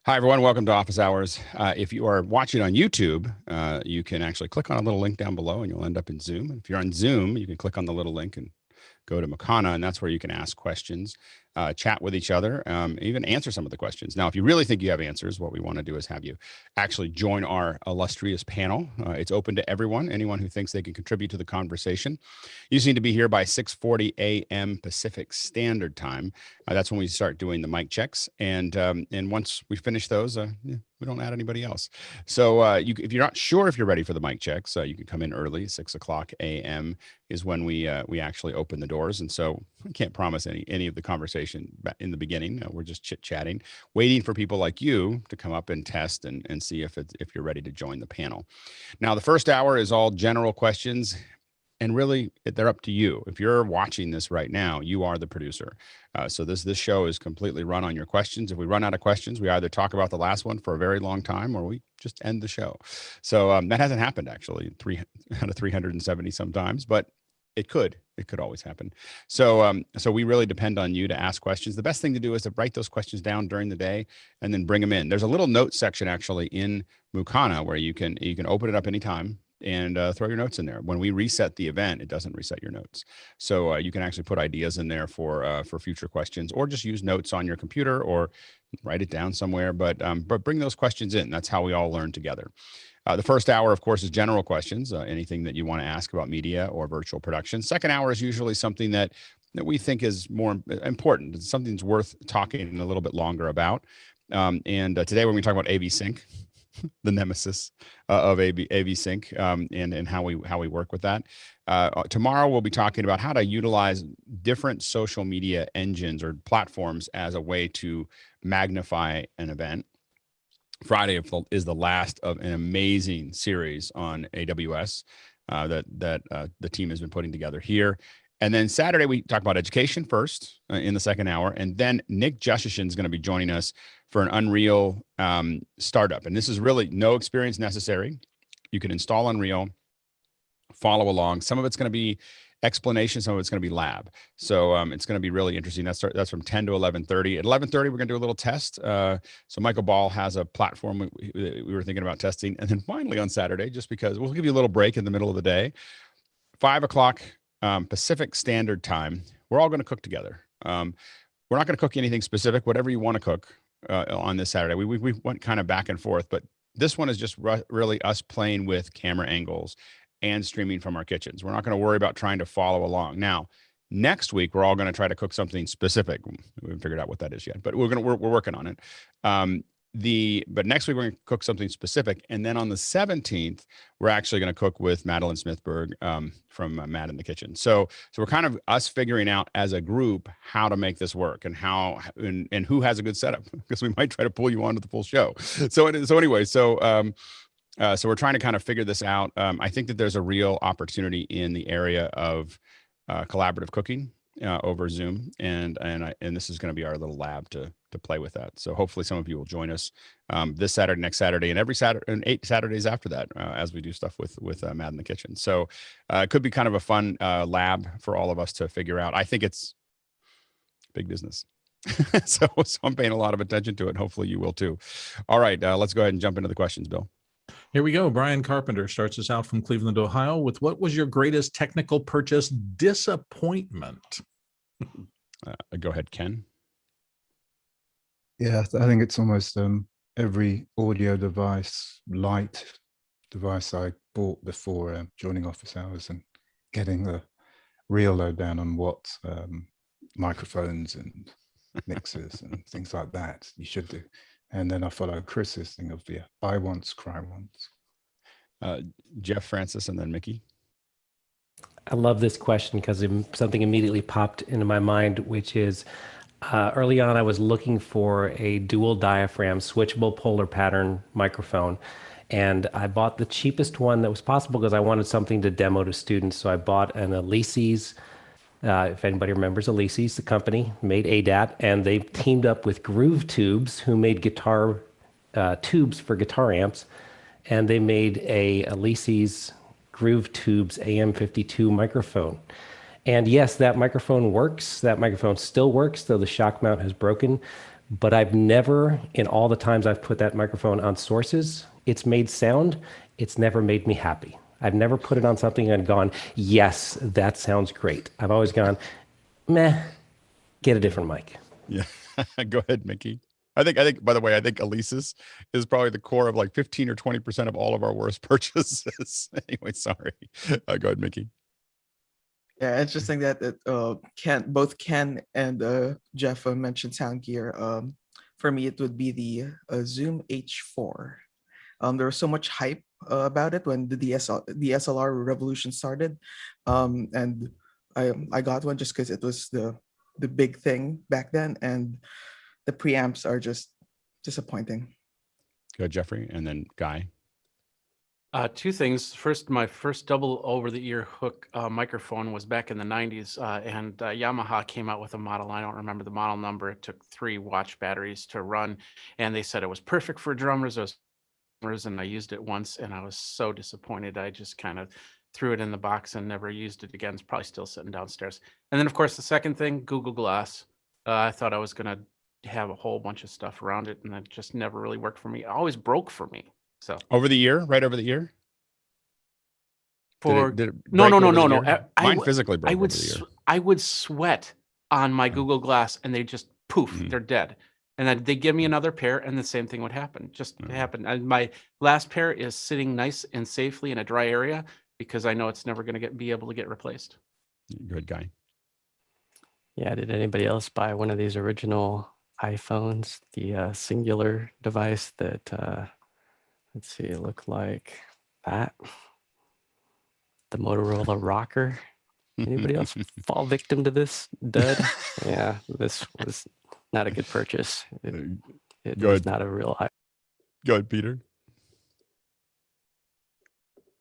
Hi, everyone. Welcome to Office Hours. If you are watching on YouTube, you can actually click on a little link down below and you'll end up in Zoom. If you're on Zoom, you can click on the little link and go to Mukana, and that's where you can ask questions, chat with each other, even answer some of the questions. Now, if you really think you have answers, what we want to do is have you actually join our illustrious panel. It's open to everyone, anyone who thinks they can contribute to the conversation. You just need to be here by 6:40 a.m. Pacific Standard Time. That's when we start doing the mic checks. And once we finish those, we don't add anybody else. So if you're not sure if you're ready for the mic checks, you can come in early. 6 o'clock a.m. is when we actually open the doors. And so I can't promise any of the conversation in the beginning. We're just chit-chatting, waiting for people like you to come up and test and see if you're ready to join the panel. Now, the first hour is all general questions. And really, they're up to you. If you're watching this right now, you are the producer. So this out is completely run on your questions. If we run out of questions, we either talk about the last one for a very long time or we just end the show. So that hasn't happened, actually, out of 370 sometimes, but it could always happen. So we really depend on you to ask questions. The best thing to do is to write those questions down during the day and then bring them in. There's a little note section actually in Mukana where you can open it up anytime and throw your notes in there. When we reset the event, it doesn't reset your notes. So you can actually put ideas in there for future questions, or just use notes on your computer or write it down somewhere. But bring those questions in. That's how we all learn together. The first hour, of course, is general questions, anything that you want to ask about media or virtual production. Second hour is usually something that we think is more important. It's something that's worth talking a little bit longer about. And today we're going to talk about AV Sync, the nemesis of AV Sync, and how we work with that. Tomorrow we'll be talking about how to utilize different social media engines or platforms as a way to magnify an event. Friday is the last of an amazing series on AWS that the team has been putting together here. And then Saturday, we talk about education first in the second hour. And then Nick Jushishin is going to be joining us for an Unreal startup. And this is really no experience necessary. You can install Unreal, follow along. Some of it's going to be explanation, some of it's going to be lab. So it's going to be really interesting. That's from 10 to 11:30. At 11:30, we're going to do a little test. So Michael Ball has a platform we were thinking about testing. And then finally on Saturday, just because we'll give you a little break in the middle of the day, 5 o'clock Pacific Standard Time, we're all going to cook together. We're not going to cook anything specific, whatever you want to cook on this Saturday. We went kind of back and forth, but this one is just really us playing with camera angles and streaming from our kitchens. We're not going to worry about trying to follow along. Now, next week, we're all going to try to cook something specific. We haven't figured out what that is yet, but we're working on it. But next week, we're going to cook something specific. And then on the 17th, we're actually going to cook with Madeline Smithberg from Mad in the Kitchen. So we're kind of us figuring out as a group how to make this work and and who has a good setup, because we might try to pull you onto the full show. So we're trying to kind of figure this out. I think that there's a real opportunity in the area of collaborative cooking over Zoom, and this is going to be our little lab to play with that. So hopefully some of you will join us this Saturday, next Saturday, and every Saturday, and 8 Saturdays after that as we do stuff with Mad in the Kitchen. So it could be kind of a fun lab for all of us to figure out. I think it's big business. so I'm paying a lot of attention to it. Hopefully you will too. All right, let's go ahead and jump into the questions, Bill. Here we go. Brian Carpenter starts us out from Cleveland, Ohio with, what was your greatest technical purchase disappointment? Go ahead, Ken. Yeah, I think it's almost every audio device, light device I bought before joining Office Hours and getting the real lowdown on what microphones and mixers and things like that you should do. And then I follow Chris's thing of, buy once, cry once. Jeff Francis and then Mickey. I love this question because something immediately popped into my mind, which is early on I was looking for a dual diaphragm switchable polar pattern microphone. And I bought the cheapest one that was possible because I wanted something to demo to students. So I bought an Alesis. If anybody remembers Alesis, the company made ADAT, and they teamed up with Groove Tubes, who made guitar tubes for guitar amps, and they made a Alesis Groove Tubes AM52 microphone. And yes, that microphone works. That microphone still works, though the shock mount has broken. but I've never, in all the times I've put that microphone on sources, it's made sound. It's never made me happy. I've never put it on something and gone, yes, that sounds great. I've always gone, meh, get a different mic. Yeah. Go ahead, Mickey. I think, by the way, I think Elise's is probably the core of like 15 or 20% of all of our worst purchases. Anyway, sorry. Go ahead, Mickey. Yeah, interesting that both Ken and Jeff mentioned sound gear. For me, it would be the Zoom H4. There was so much hype about it when the DSLR revolution started, and I got one just because it was the big thing back then, and the preamps are just disappointing. Go ahead, Jeffrey, and then Guy. Two things. First, my first double over-the-ear hook microphone was back in the 90s, and Yamaha came out with a model. I don't remember the model number. It took 3 watch batteries to run, and they said it was perfect for drummers. And I used it once, and I was so disappointed. I just kind of threw it in the box and never used it again. It's probably still sitting downstairs. And then, of course, the second thing, Google Glass. I thought I was going to have a whole bunch of stuff around it, and it just never really worked for me. It always broke for me. So Over the ear, right over the ear. For did it no. break over the ear? Mine I physically broke would over the ear. I would sweat on my Google Glass, and they just poof, they're dead. And then they give me another pair, and the same thing would happen. Just happen. And my last pair is sitting nice and safely in a dry area because I know it's never going to be able to get replaced. Good Guy. Yeah. Did anybody else buy one of these original iPhones? The singular device that let's see, it looked like that. The Motorola Rocker. Anybody else fall victim to this dud? Yeah, this was not a good purchase. It was not a real high. Go ahead, Peter.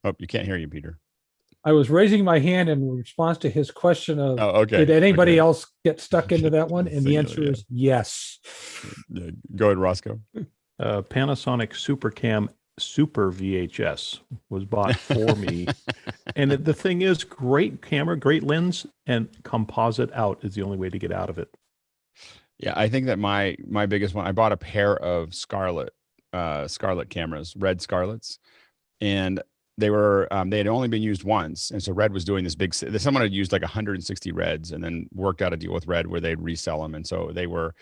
Oh, you can't hear you, Peter. I was raising my hand in response to his question of, okay. Did anybody else get stuck into that one? And the answer is yes. Go ahead, Roscoe. Panasonic SuperCam Super VHS was bought for me. And the thing is, great camera, great lens, and composite out is the only way to get out of it. Yeah, I think that my biggest one, I bought a pair of Scarlett cameras, red Scarletts, and they were they had only been used once, and so Red was doing this big. Someone had used like 160 Reds, and then worked out a deal with Red where they'd resell them, and so they were,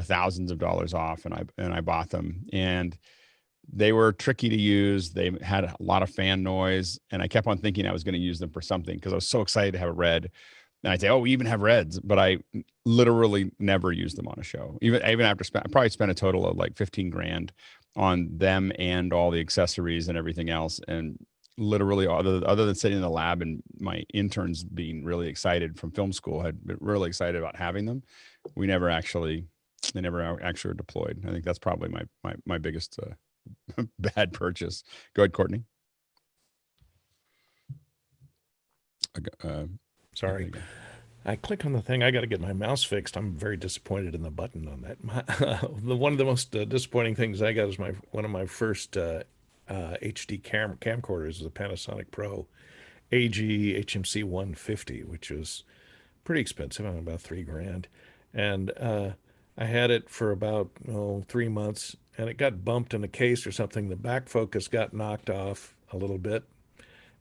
thousands of dollars off, and I bought them, and they were tricky to use. They had a lot of fan noise, and I kept on thinking I was going to use them for something because I was so excited to have a Red. And I'd say, oh, we even have Reds, but I literally never used them on a show. Even after I probably spent a total of like 15 grand on them and all the accessories and everything else. And literally other than sitting in the lab and my interns being really excited from film school had been really excited about having them. They never actually were deployed. I think that's probably my biggest bad purchase. Go ahead, Courtney. Sorry. I click on the thing. I got to get my mouse fixed. I'm very disappointed in the button on that. One of the most disappointing things I got is one of my first HD camcorders is a Panasonic Pro AG HMC 150, which was pretty expensive, about $3,000. And I had it for about 3 months, and it got bumped in a case or something. The back focus got knocked off a little bit,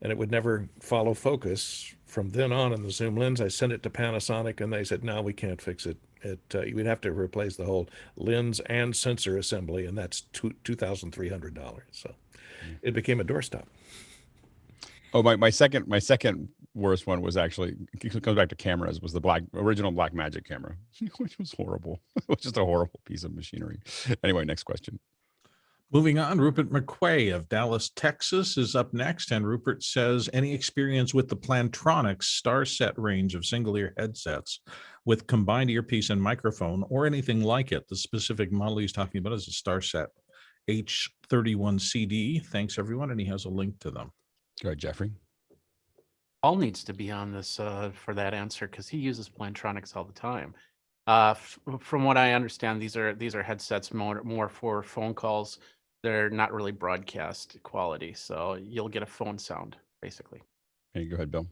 and it would never follow focus. From then on in the zoom lens, I sent it to Panasonic, and they said, no, we can't fix it. You would have to replace the whole lens and sensor assembly, and that's $2,300. So it became a doorstop. Oh, my second worst one was actually, it comes back to cameras, was the original Blackmagic camera, which was horrible. It was just a horrible piece of machinery. Anyway, next question. Moving on, Rupert McQuay of Dallas, Texas is up next. And Rupert says, any experience with the Plantronics StarSet range of single ear headsets with combined earpiece and microphone or anything like it? The specific model he's talking about is a StarSet H31CD. Thanks, everyone. And he has a link to them. Go ahead, Jeffrey. Paul needs to be on this for that answer because he uses Plantronics all the time. From what I understand, these are headsets more for phone calls. They're not really broadcast quality, so you'll get a phone sound basically. Hey, go ahead, Bill.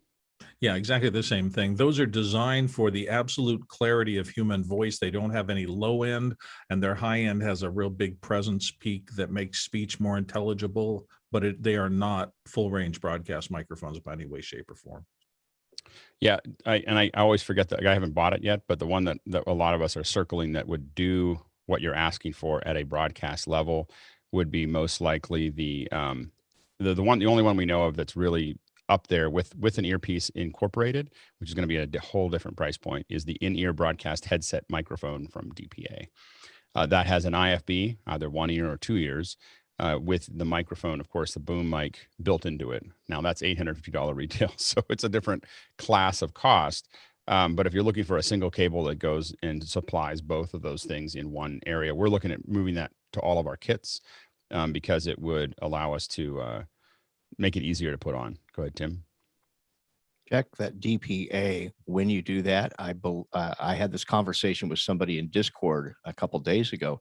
Yeah, exactly the same thing. Those are designed for the absolute clarity of human voice. They don't have any low end, and their high end has a real big presence peak that makes speech more intelligible, but they are not full range broadcast microphones by any way, shape, or form. Yeah, I always forget that I haven't bought it yet, but the one that a lot of us are circling that would do what you're asking for at a broadcast level would be most likely the only one we know of that's really up there with an earpiece incorporated, which is going to be at a whole different price point, is the in-ear broadcast headset microphone from DPA. That has an IFB, either 1 ear or 2 ears, with the microphone, of course, the boom mic built into it. Now that's $850 retail, so it's a different class of cost. But if you're looking for a single cable that goes and supplies both of those things in one area, we're looking at moving that to all of our kits because it would allow us to make it easier to put on. Go ahead, Tim. Check that DPA when you do that. I had this conversation with somebody in Discord a couple days ago.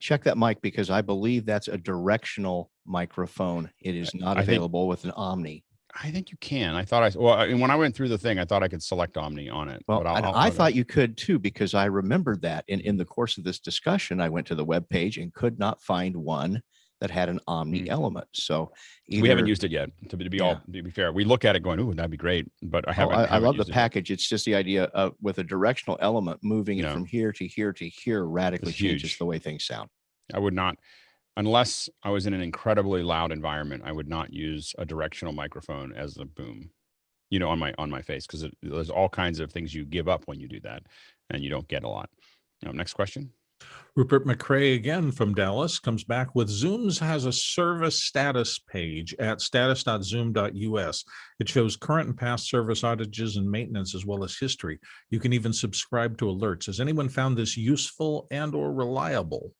Check that mic because I believe that's a directional microphone. It is not available with an Omni. I think you can. When I went through the thing, I thought I could select Omni on it. Well, but I thought you could too, because I remembered that in the course of this discussion, I went to the web page and could not find one that had an Omni element. So we haven't used it yet. To be fair, we look at it going, "Ooh, that'd be great," but I haven't. I love the package. It's just the idea of with a directional element moving it from here to here to here radically changes the way things sound. I would not, unless I was in an incredibly loud environment, I would not use a directional microphone as a boom, on my face, because there's all kinds of things you give up when you do that, and you don't get a lot. Next question. Rupert McCrae again from Dallas comes back with Zoom's has a service status page at status.zoom.us. It shows current and past service outages and maintenance as well as history. You can even subscribe to alerts. Has anyone found this useful and or reliable?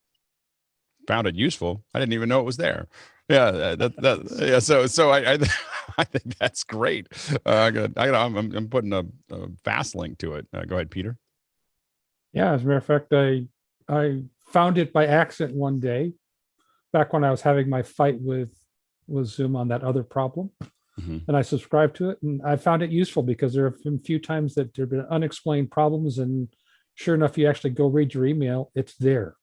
Found it useful. I didn't even know it was there. Yeah, So I think that's great. I'm putting a fast link to it. Go ahead, Peter. Yeah, as a matter of fact, I found it by accident one day, back when I was having my fight with Zoom on that other problem, and I subscribed to it, and I found it useful because there have been a few times that there have been unexplained problems, and sure enough, you actually go read your email, it's there.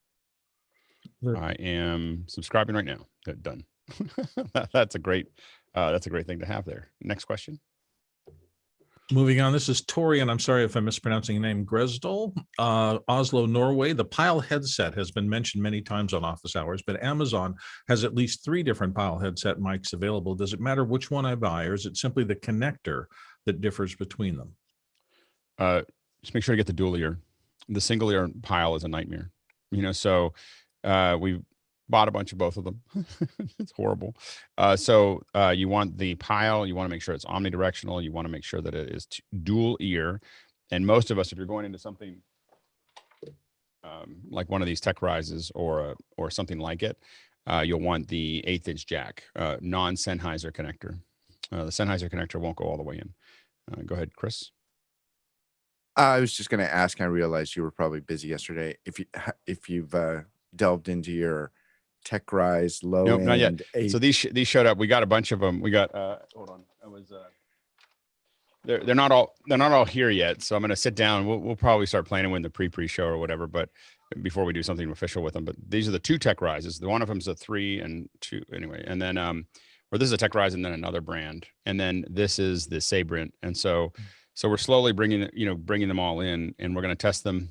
I am subscribing right now. Done. That's a great thing to have there. Next question. Moving on, this is Tori, and I'm sorry if I'm mispronouncing your name, Gresdal, Oslo, Norway. The Pyle headset has been mentioned many times on Office Hours, but Amazon has at least 3 different Pyle headset mics available. Does it matter which one I buy, or is it simply the connector that differs between them? Just make sure to get the dual ear. The single ear Pyle is a nightmare. So we bought a bunch of both of them. It's horrible. So you want the Pyle, you want to make sure it's omnidirectional. You want to make sure that it is dual ear. And most of us, if you're going into something like one of these Tech Rises or something like it, you'll want the 1/8 inch jack, non-Sennheiser connector. The Sennheiser connector won't go all the way in. Go ahead, Chris. I was just going to ask, I realized you were probably busy yesterday. If you've delved into your Tech Rise low end. Not yet. So these showed up. We got a bunch of them. We got hold on. I was they're not all here yet. So I'm going to sit down. We'll probably start planning with the pre-show or whatever, but before we do something official with them. But these are the 2 Tech Rises. The one of them's a 3 and 2 anyway. And then or this is a Tech Rise and then another brand. And then this is the Sabrent. And so we're slowly bringing them all in, and we're going to test them.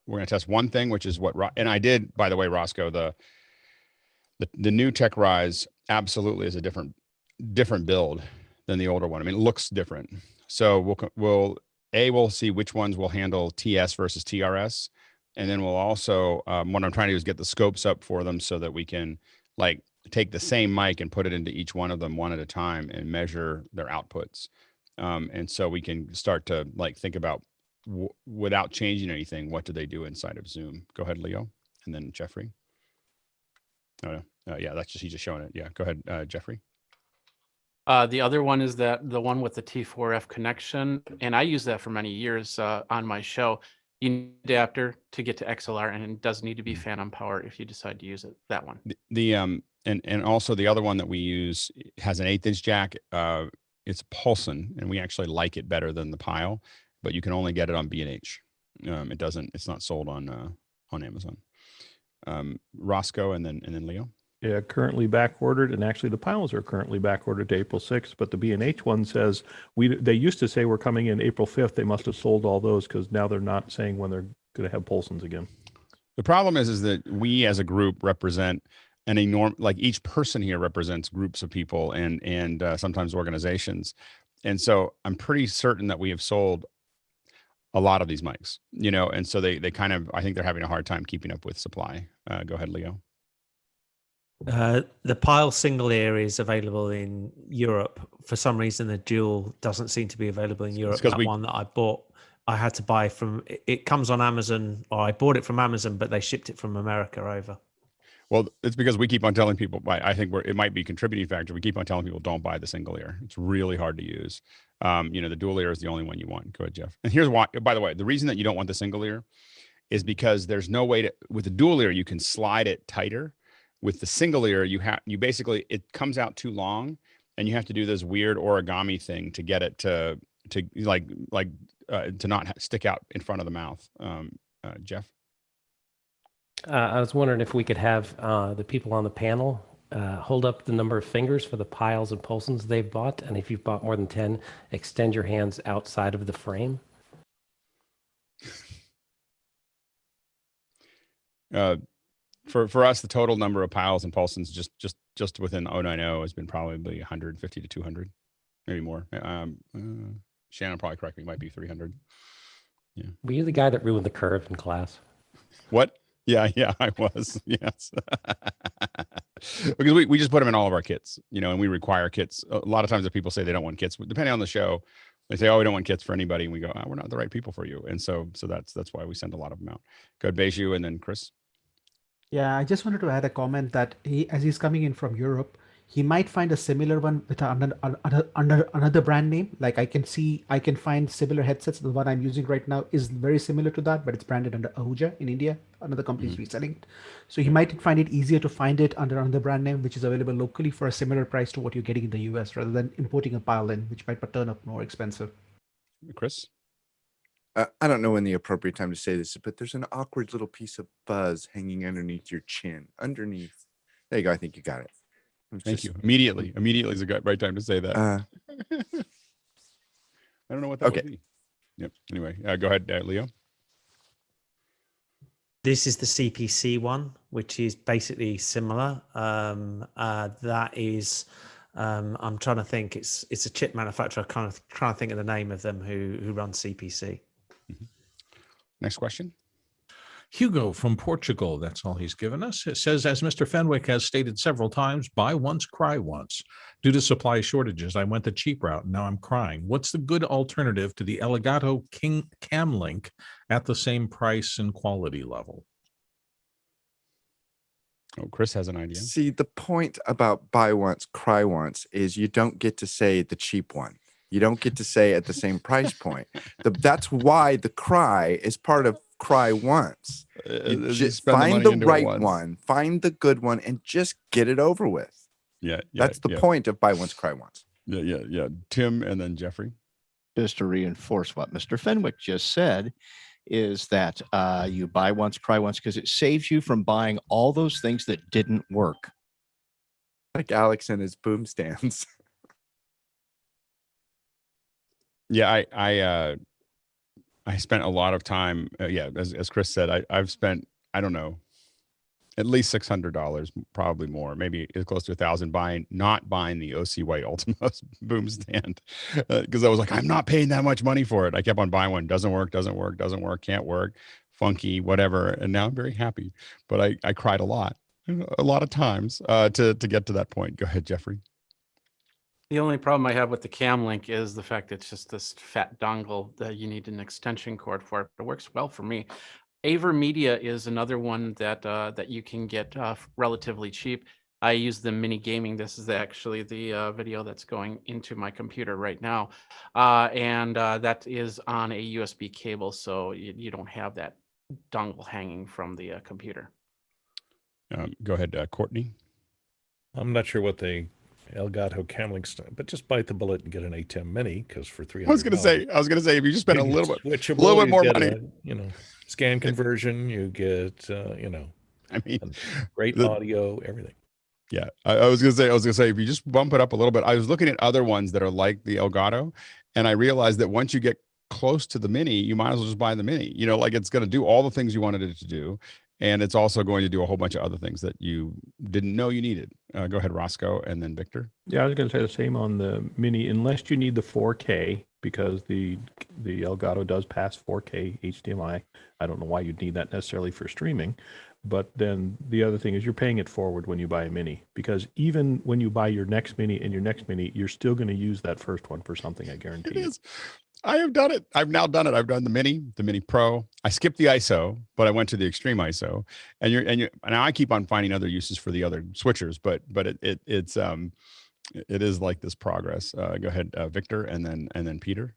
We're going to test one thing, which is and I did, by the way, Roscoe, the new Tech Rise absolutely is a different build than the older one. I mean, it looks different. So we'll see which ones will handle TS versus TRS. And then we'll also, what I'm trying to do is get the scopes up for them so that we can take the same mic and put it into each one of them one at a time and measure their outputs. And so we can start to think about without changing anything, what do they do inside of Zoom? Go ahead, Leo, and then Jeffrey. Oh, no. Yeah, he's just showing it. Yeah, go ahead, Jeffrey. The other one is the one with the T4F connection, and I use that for many years on my show. You need an adapter to get to XLR, and it does need to be phantom power if you decide to use it. That one. And also the other one that we use has an 1/8 inch jack. it's Pulson, and we actually like it better than the Pyle, but you can only get it on B&H. It's not sold on Amazon. Roscoe and then Leo. Yeah, currently back ordered, and actually the Pyles are currently back ordered to April 6th, but the B&H one says they used to say we're coming in April 5th. They must have sold all those because now they're not saying when they're going to have Pulsons again. The problem is that we as a group represent an enormous, like each person here represents groups of people and sometimes organizations. And so I'm pretty certain that we have sold a lot of these mics, and so they kind of, I think they're having a hard time keeping up with supply. Go ahead, Leo. The Pyle single ear is available in Europe. For some reason, the dual doesn't seem to be available in Europe. That one that I bought, I had to buy from, it comes on Amazon, or I bought it from Amazon, but they shipped it from America over. Well, it's because we keep on telling people, I think it might be a contributing factor. We keep on telling people, don't buy the single ear. It's really hard to use. The dual ear is the only one you want. Go ahead, Jeff. And here's why, by the way, the reason that you don't want the single ear is because there's no way to, with the dual ear, you can slide it tighter. With the single ear, you basically, it comes out too long, and you have to do this weird origami thing to get it to not stick out in front of the mouth. Jeff? I was wondering if we could have the people on the panel hold up the number of fingers for the Pyles and Pulsons they've bought, and if you've bought more than 10, extend your hands outside of the frame. For us, the total number of Pyles and Pulsons just within 090 has been probably 150 to 200, maybe more. Shannon probably correct me, might be 300. Yeah. Were you the guy that ruined the curve in class? What? Yeah, I was. Yes. Because we just put them in all of our kits, and we require kits. A lot of times if people say they don't want kits, depending on the show, they say, oh, we don't want kits for anybody. And we go, we're not the right people for you. And so that's why we send a lot of them out. Go ahead, Beju, and then Chris. Yeah, I just wanted to add a comment that as he's coming in from Europe, he might find a similar one with under another brand name. Like I can find similar headsets. The one I'm using right now is very similar to that, but it's branded under Ahuja in India. Another company is reselling it. So he might find it easier to find it under another brand name, which is available locally for a similar price to what you're getting in the US, rather than importing a Pyle in, which might turn up more expensive. Chris? I don't know when the appropriate time to say this, but there's an awkward little piece of fuzz hanging underneath your chin. Underneath. There you go. I think you got it. Thank you. Immediately is a right time to say that. I don't know what that would be. Yep. Anyway, go ahead, Leo. This is the CPC one, which is basically similar. That is, I'm trying to think. It's a chip manufacturer. Kind of trying to think of the name of them who run CPC. Mm-hmm. Next question. Hugo from Portugal, that's all he's given us. It says, as Mr. Fenwick has stated several times, buy once, cry once. Due to supply shortages, I went the cheap route, and now I'm crying. What's the good alternative to the Elgato Camlink at the same price and quality level? Oh, Chris has an idea. See, the point about buy once, cry once is you don't get to say the cheap one. You don't get to say at the same price point. That's why the cry is part of cry once. You just find the right one, find the good one, and just get it over with. Yeah. That's the point of buy once, cry once. Yeah. Tim and then Jeffrey. Just to reinforce what Mr. Fenwick just said, is that you buy once, cry once, because it saves you from buying all those things that didn't work. Like Alex and his boom stands. Yeah, I spent a lot of time. As Chris said, I've spent, I don't know, at least $600, probably more, maybe as close to $1,000 not buying the OC White Ultima boom stand, because I was like, I'm not paying that much money for it. I kept on buying one. Doesn't work, can't work, funky, whatever. And now I'm very happy, but I cried a lot of times to get to that point. Go ahead, Jeffrey. The only problem I have with the Camlink is the fact that it's just this fat dongle that you need an extension cord for. It works well for me. AverMedia is another one that you can get relatively cheap. I use the Mini Gaming. This is actually the video that's going into my computer right now, and that is on a USB cable, so you don't have that dongle hanging from the computer. Go ahead, Courtney. I'm not sure what they Elgato Camlink, but just bite the bullet and get an ATEM Mini, because for $300. I was gonna say, if you just spend a little bit switchable, more you get money, scan conversion, you get I mean, great audio, everything. Yeah, I was gonna say, if you just bump it up a little bit. I was looking at other ones that are like the Elgato, and I realized that once you get close to the Mini, you might as well just buy the Mini. Like it's going to do all the things you wanted it to do, and it's also going to do a whole bunch of other things that you didn't know you needed. Go ahead, Roscoe, and then Victor. Yeah, I was going to say the same on the Mini, unless you need the 4K, because the Elgato does pass 4K HDMI. I don't know why you'd need that necessarily for streaming. But then the other thing is you're paying it forward when you buy a Mini, because even when you buy your next Mini and your next Mini, you're still going to use that first one for something, I guarantee it is. I have done it. I've now done it. I've done the Mini Pro. I skipped the ISO, but I went to the extreme ISO. And now I keep on finding other uses for the other switchers, but it is like this progress. Go ahead, Victor, and then Peter.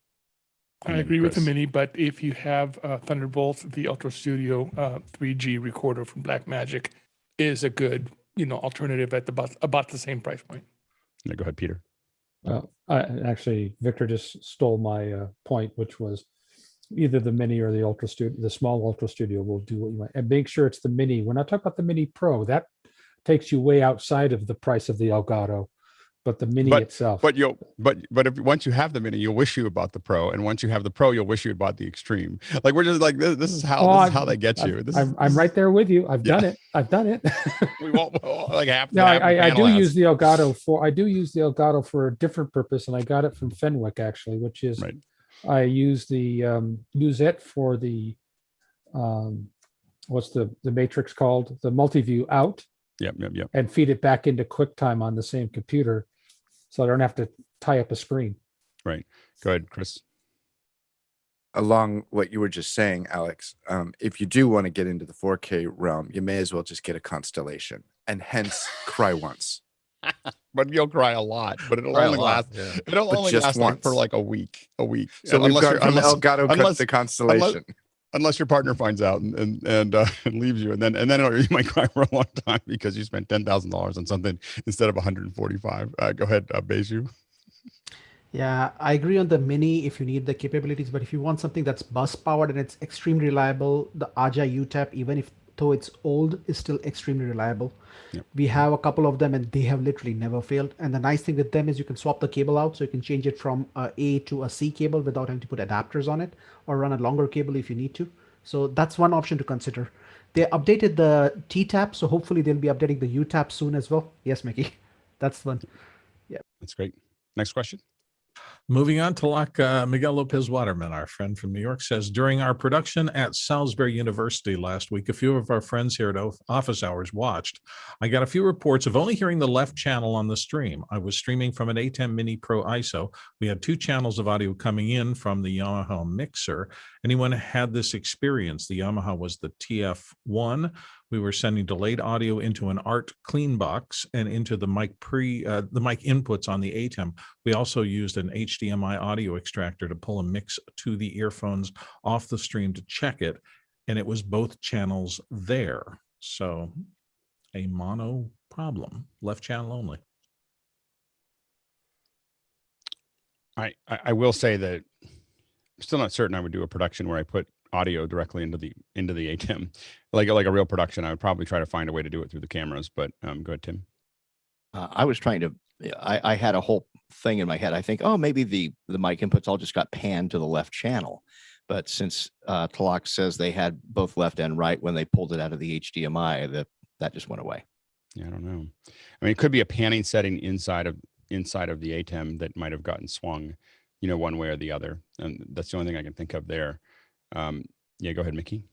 I agree with the Mini, but if you have Thunderbolt, the Ultra Studio 3G recorder from Blackmagic is a good, alternative at about the same price point. Yeah, go ahead, Peter. Actually, Victor just stole my point, which was either the Mini or the Ultra Studio, the small Ultra Studio will do what you want. And make sure it's the Mini. We're not talking about the Mini Pro. That takes you way outside of the price of the Elgato. But the Mini itself. But if once you have the Mini, you'll wish you about the Pro, and once you have the Pro, you'll wish you about the Extreme. Like we're just like this is how they get you. I'm right there with you. I've done it. We won't like half. No, I do use the Elgato for a different purpose, and I got it from Fenwick actually, which is I use it for the what's the matrix called, the multi-view out. Yep. And feed it back into QuickTime on the same computer, so I don't have to tie up a screen. Right. Go ahead, Chris. Along what you were just saying, Alex, if you do want to get into the 4K realm, you may as well just get a Constellation, and hence cry once. But you'll cry a lot. But it'll only last. Yeah. It'll only last like for like a week. So we've gone from Elgato cut to Constellation. Unless your partner finds out and leaves you, and then you might cry for a long time because you spent $10,000 on something instead of 145. Go ahead, Beju. Yeah, I agree on the Mini if you need the capabilities, but if you want something that's bus powered and it's extremely reliable, the Aja UTAP, even if though it's old, is still extremely reliable. Yep. We have a couple of them and they have literally never failed. And the nice thing with them is you can swap the cable out, so you can change it from a A to a C cable without having to put adapters on it, or run a longer cable if you need to. So that's one option to consider. They updated the T-tap, so hopefully they'll be updating the U-tap soon as well. Yes, Mickey, that's one. Yeah, that's great. Next question. Moving on to Miguel Lopez Waterman, our friend from New York, says, during our production at Salisbury University last week, a few of our friends here at Office Hours watched. I got a few reports of only hearing the left channel on the stream. I was streaming from an ATEM Mini Pro ISO. We had 2 channels of audio coming in from the Yamaha mixer. Anyone had this experience? The Yamaha was the TF1. We were sending delayed audio into an ART clean box and into the mic inputs on the ATEM. We also used an HDMI audio extractor to pull a mix to the earphones off the stream to check it, and it was both channels there. So a mono problem, left channel only. I will say that I'm still not certain I would do a production where I put audio directly into the ATEM, like a real production. I would probably try to find a way to do it through the cameras. But go ahead, Tim. I was trying to. I had a whole thing in my head. I think, oh, maybe the mic inputs all just got panned to the left channel. But since Talak says they had both left and right when they pulled it out of the HDMI, that just went away. Yeah, I don't know. I mean, it could be a panning setting inside of the ATEM that might have gotten swung, one way or the other. And that's the only thing I can think of there. Yeah, go ahead, Mickey.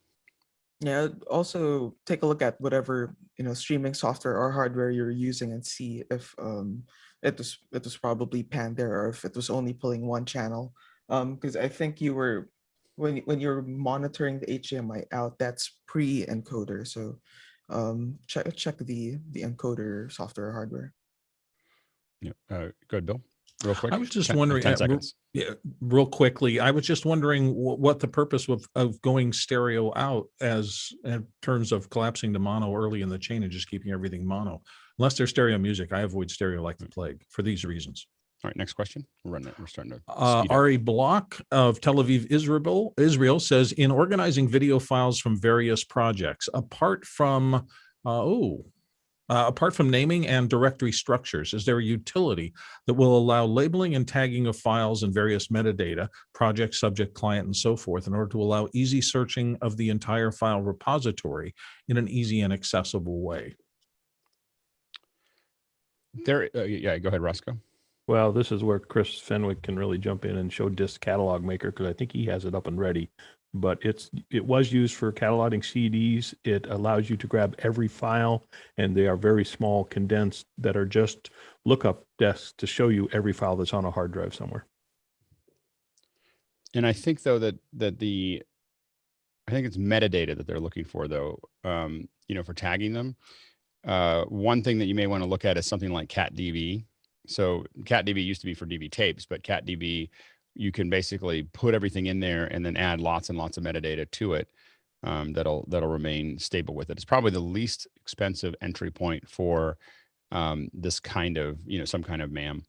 Yeah, also take a look at whatever streaming software or hardware you're using and see if it was probably panned there, or if it was only pulling one channel. Because I think you were when you're monitoring the HDMI out, that's pre-encoder. So check the encoder software or hardware. Yeah, go ahead, Bill. real quick? I was just 10 wondering, 10 seconds. real quickly, I was just wondering what the purpose of going stereo out as in terms of collapsing to mono early in the chain and just keeping everything mono. Unless there's stereo music, I avoid stereo like the plague for these reasons. All right, next question. We're starting to speed up. Ari Block of Tel Aviv, Israel says, in organizing video files from various projects, apart from naming and directory structures, is there a utility that will allow labeling and tagging of files and various metadata, project, subject, client, and so forth, in order to allow easy searching of the entire file repository in an easy and accessible way? Yeah, go ahead, Roscoe. Well, this is where Chris Fenwick can really jump in and show Disk Catalog Maker, because I think he has it up and ready. But it was used for cataloging CDs. It allows you to grab every file, and they are very small, condensed, that are just lookup desks to show you every file that's on a hard drive somewhere. And I think though I think it's metadata that they're looking for though. For tagging them. One thing that you may want to look at is something like CatDB. So CatDB used to be for DB tapes, but CatDB, you can basically put everything in there and then add lots and lots of metadata to it that'll remain stable with it. It's probably the least expensive entry point for this kind of, some kind of MAM.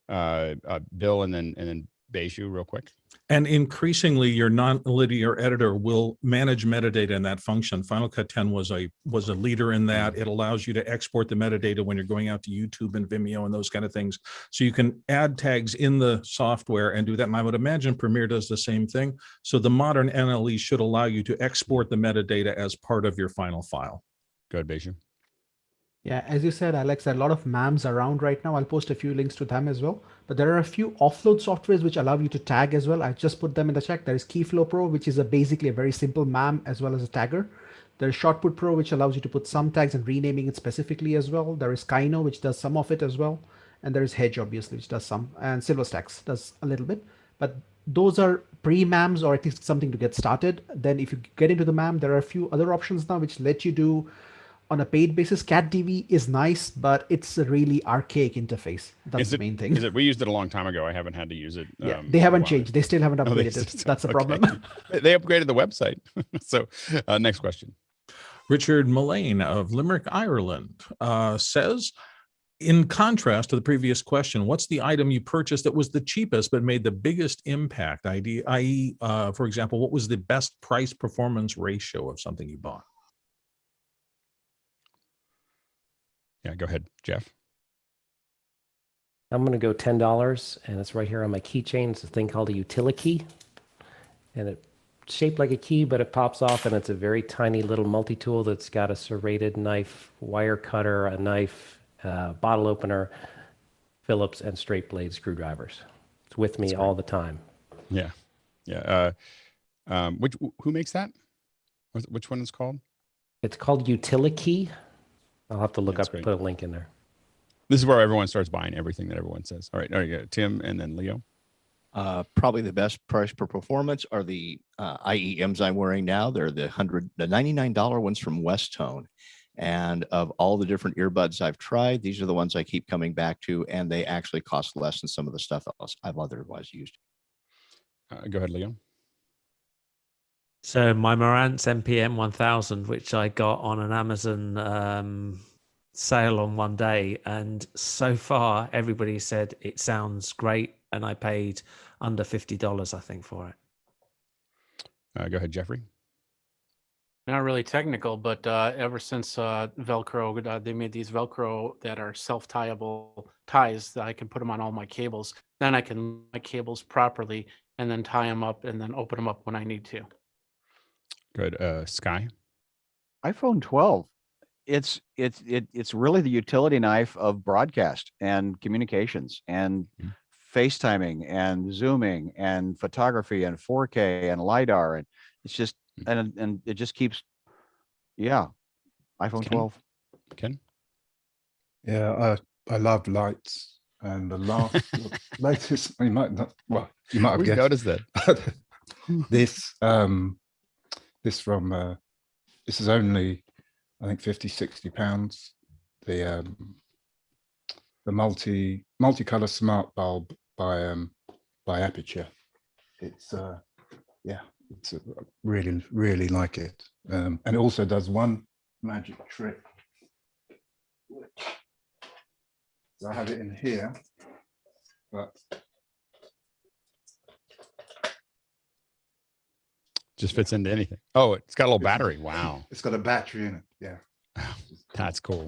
Bill and then Beju real quick. And increasingly, your non-linear editor will manage metadata in that function. Final Cut 10 was a leader in that. It allows you to export the metadata when you're going out to YouTube and Vimeo and those kind of things. So you can add tags in the software and do that. And I would imagine Premiere does the same thing. So the modern NLE should allow you to export the metadata as part of your final file. Go ahead, Beju. Yeah, as you said, Alex, there are a lot of MAMs around right now. I'll post a few links to them as well. But there are a few offload softwares which allow you to tag as well. I just put them in the chat. There is Keyflow Pro, which is basically a very simple MAM as well as a tagger. There is Shotput Pro, which allows you to put some tags and renaming it specifically as well. There is Kino, which does some of it as well. And there is Hedge, obviously, which does some. And Silverstacks does a little bit. But those are pre-MAMs, or at least something to get started. Then if you get into the MAM, there are a few other options now which let you do on a paid basis. CatDB is nice, but it's a really archaic interface. That's the main thing. We used it a long time ago. I haven't had to use it. Yeah, they haven't changed. They still haven't upgraded it. That's the problem. They upgraded the website. So next question. Richard Mullane of Limerick, Ireland says, in contrast to the previous question, what's the item you purchased that was the cheapest but made the biggest impact? i.e., for example, what was the best price performance ratio of something you bought? Yeah, go ahead, Jeff. I'm going to go $10, and it's right here on my keychain. It's a thing called a utility key, and it's shaped like a key, but it pops off, and it's a very tiny little multi-tool that's got a serrated knife, wire cutter, a knife, bottle opener, Phillips, and straight blade screwdrivers. It's with me all the time. Yeah. Who makes that? Which one is called? It's called utility key. I'll have to look up and put a link in there. This is where everyone starts buying everything that everyone says. All right, Tim and then Leo. Probably the best price per performance are the IEMs I'm wearing now. They're the $99 ones from Westone. And of all the different earbuds I've tried, these are the ones I keep coming back to, and they actually cost less than some of the stuff else I've otherwise used. Go ahead, Leo. So my Marantz MPM 1000, which I got on an Amazon sale on one day, and so far everybody said it sounds great, and I paid under $50, I think, for it. Go ahead, Jeffrey. Not really technical, but ever since Velcro, they made these Velcro that are self-tieable ties that I can put them on all my cables. Then I can my cables properly and then tie them up and then open them up when I need to. Good. Sky. iPhone 12. It's really the utility knife of broadcast and communications and FaceTiming and Zooming and photography and 4K and LiDAR, and it's just and it just keeps. Yeah, iPhone 12. Ken. Yeah, I love lights, and the latest you might not. Well, you might have guessed. Noticed that. This is only, I think, £50-60. The multicolor smart bulb by Aperture. It's it's really like it, and it also does one magic trick. So I have it in here, but just fits into anything. Oh, it's got a little battery. Wow. It's got a battery in it. Yeah. That's cool.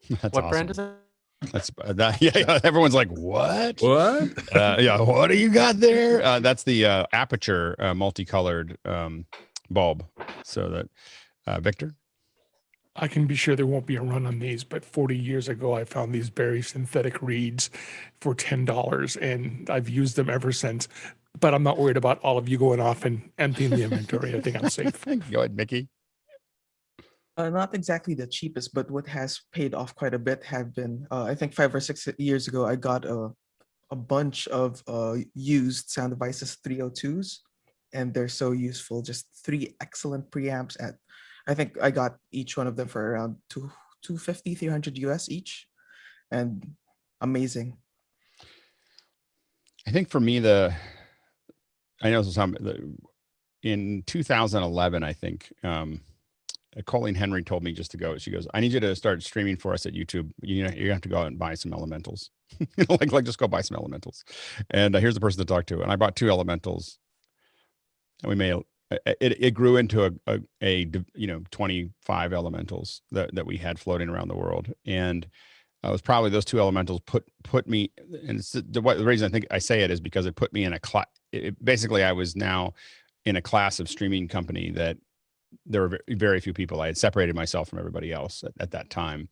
That's what awesome. brand is it? That's yeah. Everyone's like, what? What? Yeah. What do you got there? That's the Aperture multicolored bulb. So that Victor. I can be sure there won't be a run on these, but 40 years ago, I found these very synthetic reeds for $10, and I've used them ever since. But I'm not worried about all of you going off and emptying the inventory. I think I'm safe. Go ahead, Mickey. Not exactly the cheapest, but what has paid off quite a bit have been, I think 5 or 6 years ago, I got a bunch of used sound devices 302s, and they're so useful. Just 3 excellent preamps at, I think I got each one of them for around $250, $300 US each, and amazing. I think for me, I know in 2011, I think Colleen Henry told me just to go. She goes, I need you to start streaming for us at YouTube. You have to go out and buy some elementals. like just go buy some elementals. And here's the person to talk to. And I bought 2 elementals, and we made it grew into a 25 elementals that we had floating around the world. And it was probably those 2 elementals put me, and the reason I think I say it is because it put me in a class. Basically, I was now in a class of streaming company that there were very few people. I had separated myself from everybody else at that time,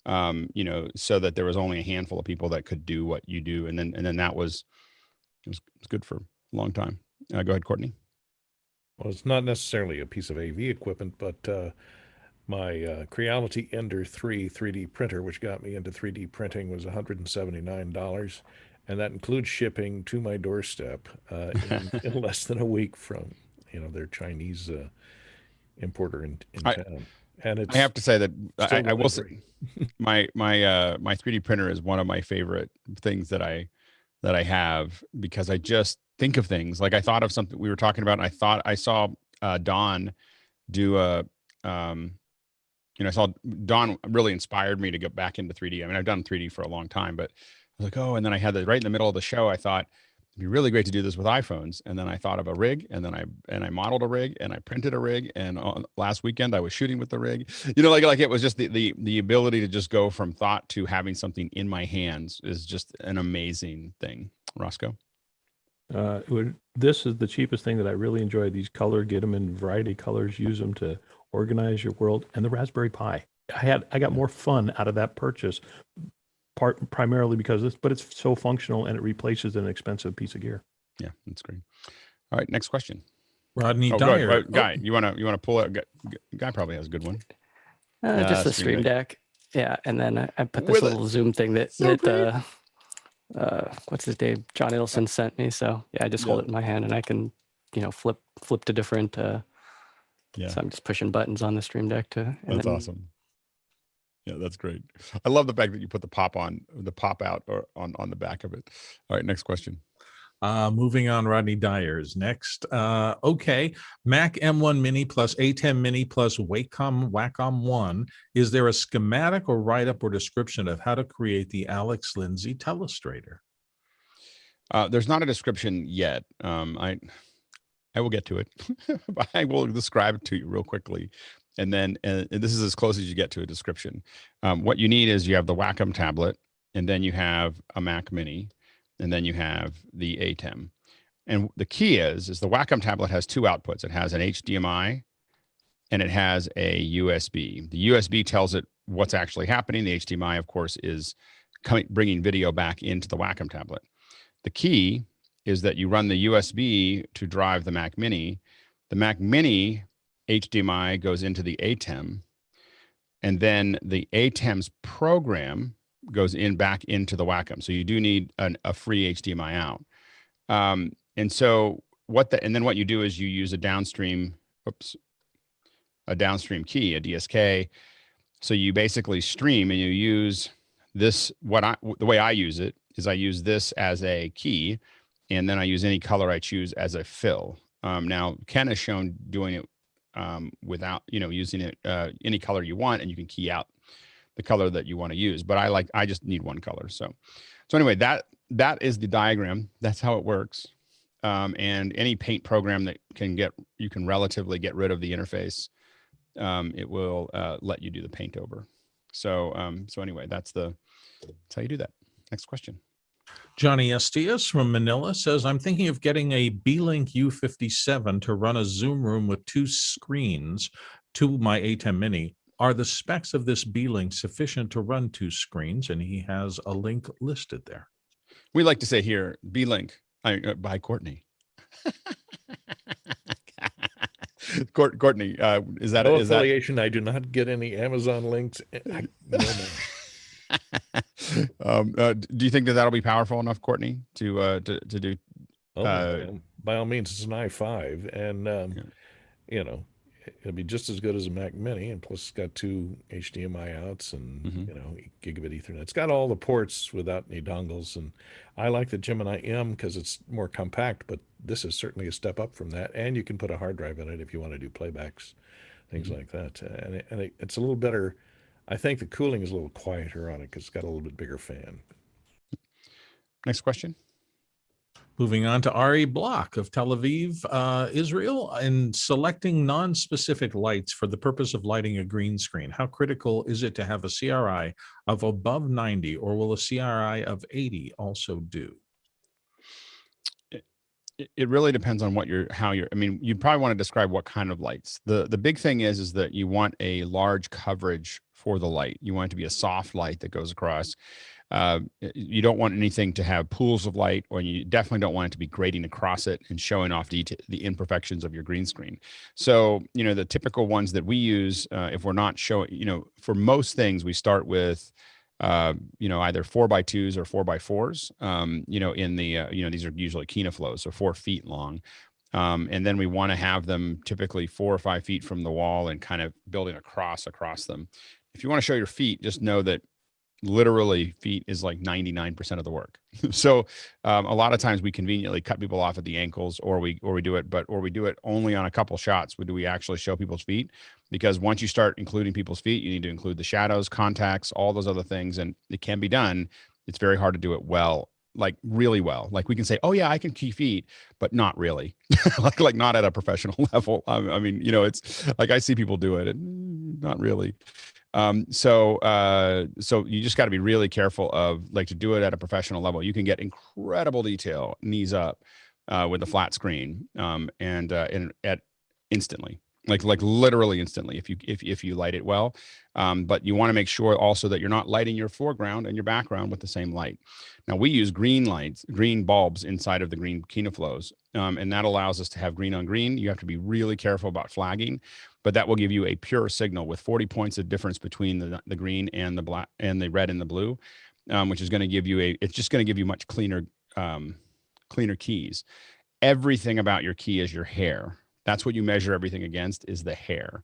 so that there was only a handful of people that could do what you do. And then that was good for a long time. Go ahead, Courtney. Well, it's not necessarily a piece of AV equipment, but my Creality Ender 3 3D printer, which got me into 3D printing, was $179. And that includes shipping to my doorstep in less than a week from, their Chinese importer in town. And I have to say that I will say my 3D printer is one of my favorite things that I have, because I just think of things. Like I thought of something we were talking about, and I thought I saw Don do I saw Don really inspired me to get back into 3D. I mean, I've done 3D for a long time, but I was like, oh, and then I had that right in the middle of the show. I thought it'd be really great to do this with iPhones. And then I thought of a rig, and then I modeled a rig, and I printed a rig. And last weekend I was shooting with the rig, like it was just the ability to just go from thought to having something in my hands is just an amazing thing. Roscoe? This is the cheapest thing that I really enjoy. These color, get them in variety colors, use them to organize your world. And the Raspberry Pi, I got more fun out of that purchase, primarily because but it's so functional, and it replaces an expensive piece of gear. Yeah, that's great. All right, next question. Rodney Dyer. Guy, you want to pull it? Guy probably has a good one. Just the Stream Deck. Yeah, and then I put this little Zoom thing that what's his name? John Ilson sent me. So yeah, I just hold it in my hand, and I can, flip to different. So I'm just pushing buttons on the Stream Deck That's awesome. Yeah, that's great. I love the fact that you put the pop out or on the back of it. All right, next question. Moving on, Rodney Dyer's next. Okay, Mac M1 Mini plus ATEM Mini plus WACOM One. Is there a schematic or write-up or description of how to create the Alex Lindsay Telestrator? There's not a description yet. I will get to it. I will describe it to you real quickly. And then and this is as close as you get to a description. What you need is you have the Wacom tablet, and then you have a Mac Mini, and then you have the ATEM. And the key is the Wacom tablet has 2 outputs. It has an HDMI and it has a USB. The USB tells it what's actually happening. The HDMI, of course, is bringing video back into the Wacom tablet. The key is that you run the USB to drive the Mac Mini. The Mac Mini HDMI goes into the ATEM, and then the ATEM's program goes back into the Wacom. So you do need a free HDMI out. And so then what you do is you use a downstream key, a DSK. So you basically stream, and you use this, the way I use it is I use this as a key, and then I use any color I choose as a fill. Now, Ken has shown doing it without, using it any color you want, and you can key out the color that you want to use. But I just need one color. So anyway, that is the diagram. That's how it works. And any paint program that you can relatively get rid of the interface, it will let you do the paint over. So anyway, that's how you do that. Next question. Johnny Estias from Manila says, I'm thinking of getting a Beelink U57 to run a Zoom room with 2 screens to my ATEM Mini. Are the specs of this Beelink sufficient to run 2 screens? And he has a link listed there. We like to say here, Beelink by Courtney. Courtney, is that no affiliation? I do not get any Amazon links. No. Do you think that'll be powerful enough, Courtney, to do? By all means, it's an i5, and it'll be just as good as a Mac Mini, and plus it's got 2 HDMI outs and gigabit Ethernet. It's got all the ports without any dongles, and I like the Gemini M because it's more compact. But this is certainly a step up from that, and you can put a hard drive in it if you want to do playbacks, things like that. And it's a little better. I think the cooling is a little quieter on it because it's got a little bit bigger fan. Next question. Moving on to Ari Block of Tel Aviv, Israel, and selecting non-specific lights for the purpose of lighting a green screen. How critical is it to have a CRI of above 90, or will a CRI of 80 also do? It really depends on you probably want to describe what kind of lights. The big thing is that you want a large coverage for the light. You want it to be a soft light that goes across. You don't want anything to have pools of light, or you definitely don't want it to be grading across it and showing off the imperfections of your green screen. So, the typical ones that we use, if we're not showing, for most things, we start with, either 4x2s or 4x4s, these are usually Kinaflows, so 4 feet long. And then we want to have them typically 4 or 5 feet from the wall and kind of building across them. If you want to show your feet, just know that literally feet is like 99% of the work. So a lot of times we conveniently cut people off at the ankles, or we do it only on a couple shots. Do we actually show people's feet? Because once you start including people's feet, you need to include the shadows, contacts, all those other things, and it can be done. It's very hard to do it well, like really well. Like we can say, oh yeah, I can key feet, but not really, like not at a professional level. It's like I see people do it, and not really. So you just got to be really careful of to do it at a professional level. You can get incredible detail, knees up, with a flat screen, and at instantly, like literally instantly, if you light it well. But you want to make sure also that you're not lighting your foreground and your background with the same light. Now we use green bulbs inside of the green Kinaflows, and that allows us to have green on green. You have to be really careful about flagging, but that will give you a pure signal with 40 points of difference between the green and the black and the red and the blue, which is going to give you it's just going to give you much cleaner keys. Everything about your key is your hair. That's what you measure everything against, is the hair.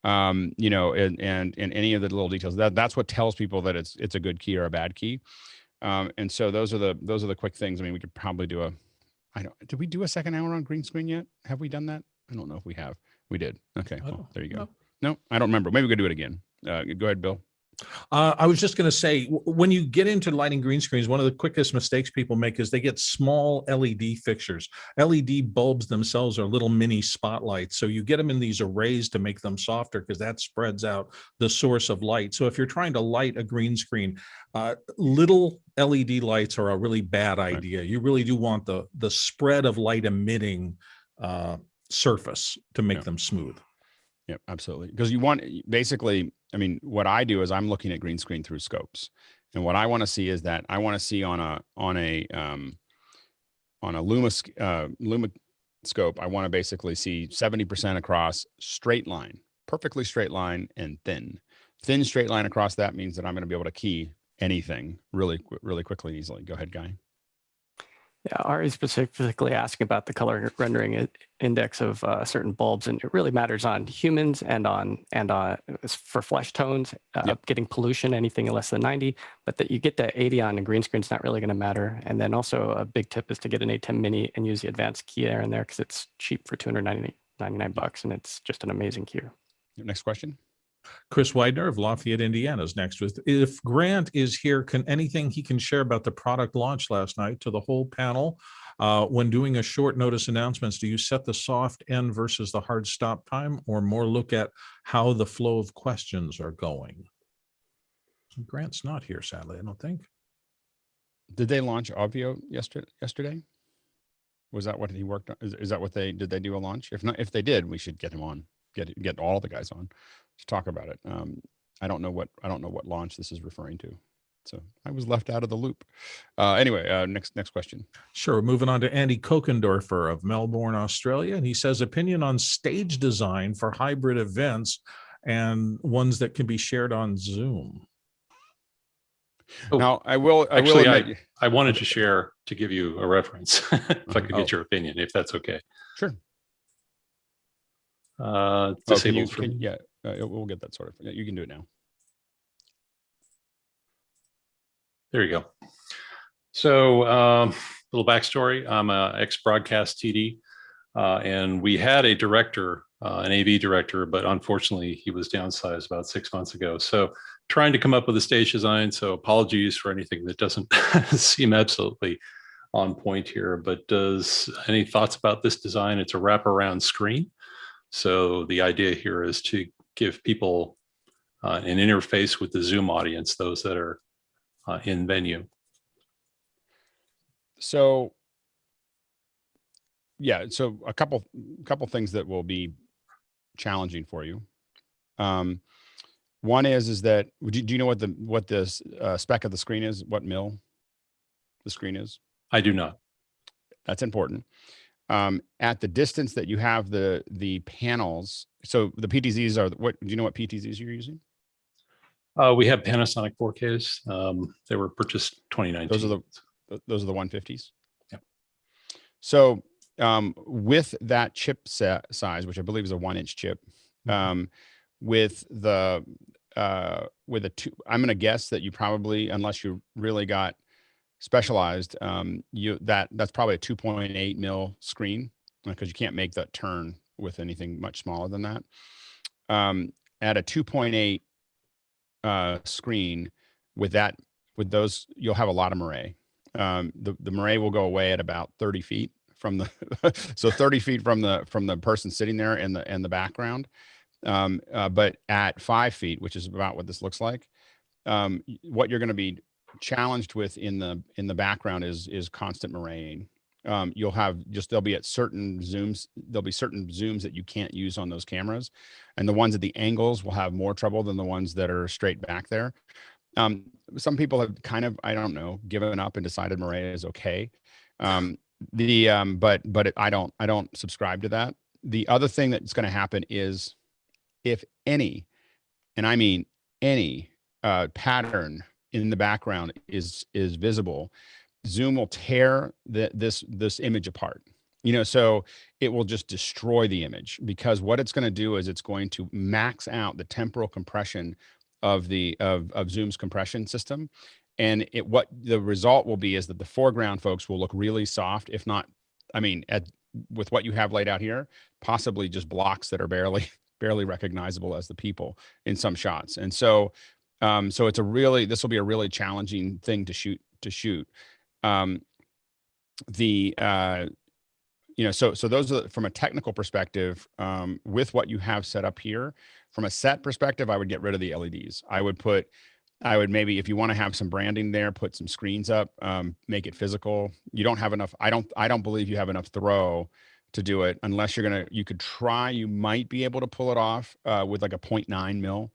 And any of the little details. That's what tells people that it's a good key or a bad key. And so those are the quick things. We could probably do did we do a second hour on green screen yet? Have we done that? I don't know if we have. We did. Okay. Well, there you go. No, I don't remember. Maybe we could do it again. Go ahead, Bill. I was just going to say, when you get into lighting green screens, one of the quickest mistakes people make is they get small LED fixtures. LED bulbs themselves are little mini spotlights. So you get them in these arrays to make them softer, because that spreads out the source of light. So if you're trying to light a green screen, little LED lights are a really bad idea. Right. You really do want the spread of light emitting surface to make them smooth. Yeah, absolutely. Because you want, basically, what I do is I'm looking at green screen through scopes, and what I want to see is that I want to see on a Luma scope, I want to basically see 70% across, straight line, perfectly straight line, and thin straight line across. That means that I'm going to be able to key anything really quickly and easily. Go ahead, Guy. Yeah, Ari specifically asking about the color rendering index of certain bulbs, and it really matters on humans and for flesh tones, getting pollution, anything less than 90, but that you get to 80 on a green screen is not really going to matter. And then also a big tip is to get an ATEM Mini and use the advanced keyer in there because it's cheap for $299, and it's just an amazing keyer. Next question. Chris Widener of Lafayette, Indiana is next with, if Grant is here, can anything he can share about the product launch last night to the whole panel? When doing a short notice announcements, do you set the soft end versus the hard stop time, or more look at how the flow of questions are going? Grant's not here, sadly, I don't think. Did they launch Avio yesterday? Was that what he worked on? Is that what did they do a launch? If not, if they did, we should get him on, get all the guys on to talk about it. I don't know what launch this is referring to, so I was left out of the loop. Anyway, next question. Sure. Moving on to Andy Kokendorfer of Melbourne, Australia, and he says opinion on stage design for hybrid events and ones that can be shared on Zoom. Now, I wanted to share to give you a reference if I could get your opinion, if that's okay. Sure. Disabled we'll get that sort of. You can do it now. There you go. So, little backstory: I'm a ex-broadcast TD, and we had a director, an AV director, but unfortunately he was downsized about 6 months ago. So, trying to come up with a stage design. So, apologies for anything that doesn't seem absolutely on point here. But any thoughts about this design? It's a wraparound screen. So the idea here is to give people an interface with the Zoom audience, those that are in venue. So, yeah, so a couple things that will be challenging for you. One is that do you know what the spec of the screen is? What mil the screen is? I do not. That's important. At the distance that you have the panels, so the PTZs are what? Do you know what PTZs you're using? We have Panasonic 4Ks. They were purchased 2019. Those are the 150s. Yeah. So with that chip set size, which I believe is a 1-inch chip, with a two, I'm going to guess that you probably, unless you really got specialized, that's probably a 2.8 mil screen, because you can't make that turn with anything much smaller than that. At a 2.8 screen with those, you'll have a lot of moire. The moire will go away at about 30 feet from the so 30 feet from the person sitting there in the background. But at 5 feet, which is about what this looks like, what you're going to be challenged with in the background is constant moiring. You'll have there'll be certain zooms that you can't use on those cameras, and the ones at the angles will have more trouble than the ones that are straight back there. Some people have kind of, I don't know, given up and decided moire is okay. But I don't subscribe to that. The other thing that's going to happen is, if any, and I mean any, pattern in the background is visible, Zoom will tear this image apart. So it will just destroy the image, because what it's going to do is it's going to max out the temporal compression of Zoom's compression system. And what the result will be is that the foreground folks will look really soft, if not, with what you have laid out here, possibly just blocks that are barely recognizable as the people in some shots. And so this will be a really challenging thing to shoot. So those are, from a technical perspective, with what you have set up here. From a set perspective, I would get rid of the LEDs. I would maybe, if you want to have some branding there, put some screens up, make it physical. You don't have enough. I don't believe you have enough throw to do it, unless you could try. You might be able to pull it off with like a 0.9 mil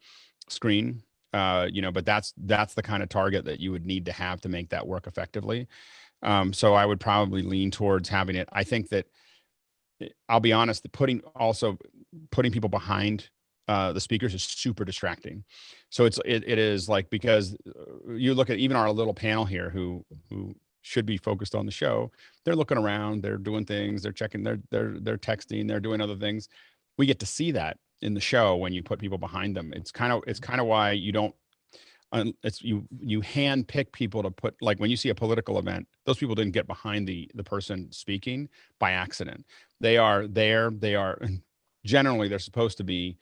screen. But that's the kind of target that you would need to have to make that work effectively. So I would probably lean towards having it. I think that, I'll be honest, putting people behind the speakers is super distracting. So it is like, because you look at even our little panel here, who should be focused on the show, they're looking around, they're doing things, they're checking, they're texting, they're doing other things. We get to see that in the show when you put people behind them. It's kind of why you don't, you hand pick people to put, like when you see a political event, those people didn't get behind the person speaking by accident. They are there. Generally, they're supposed to be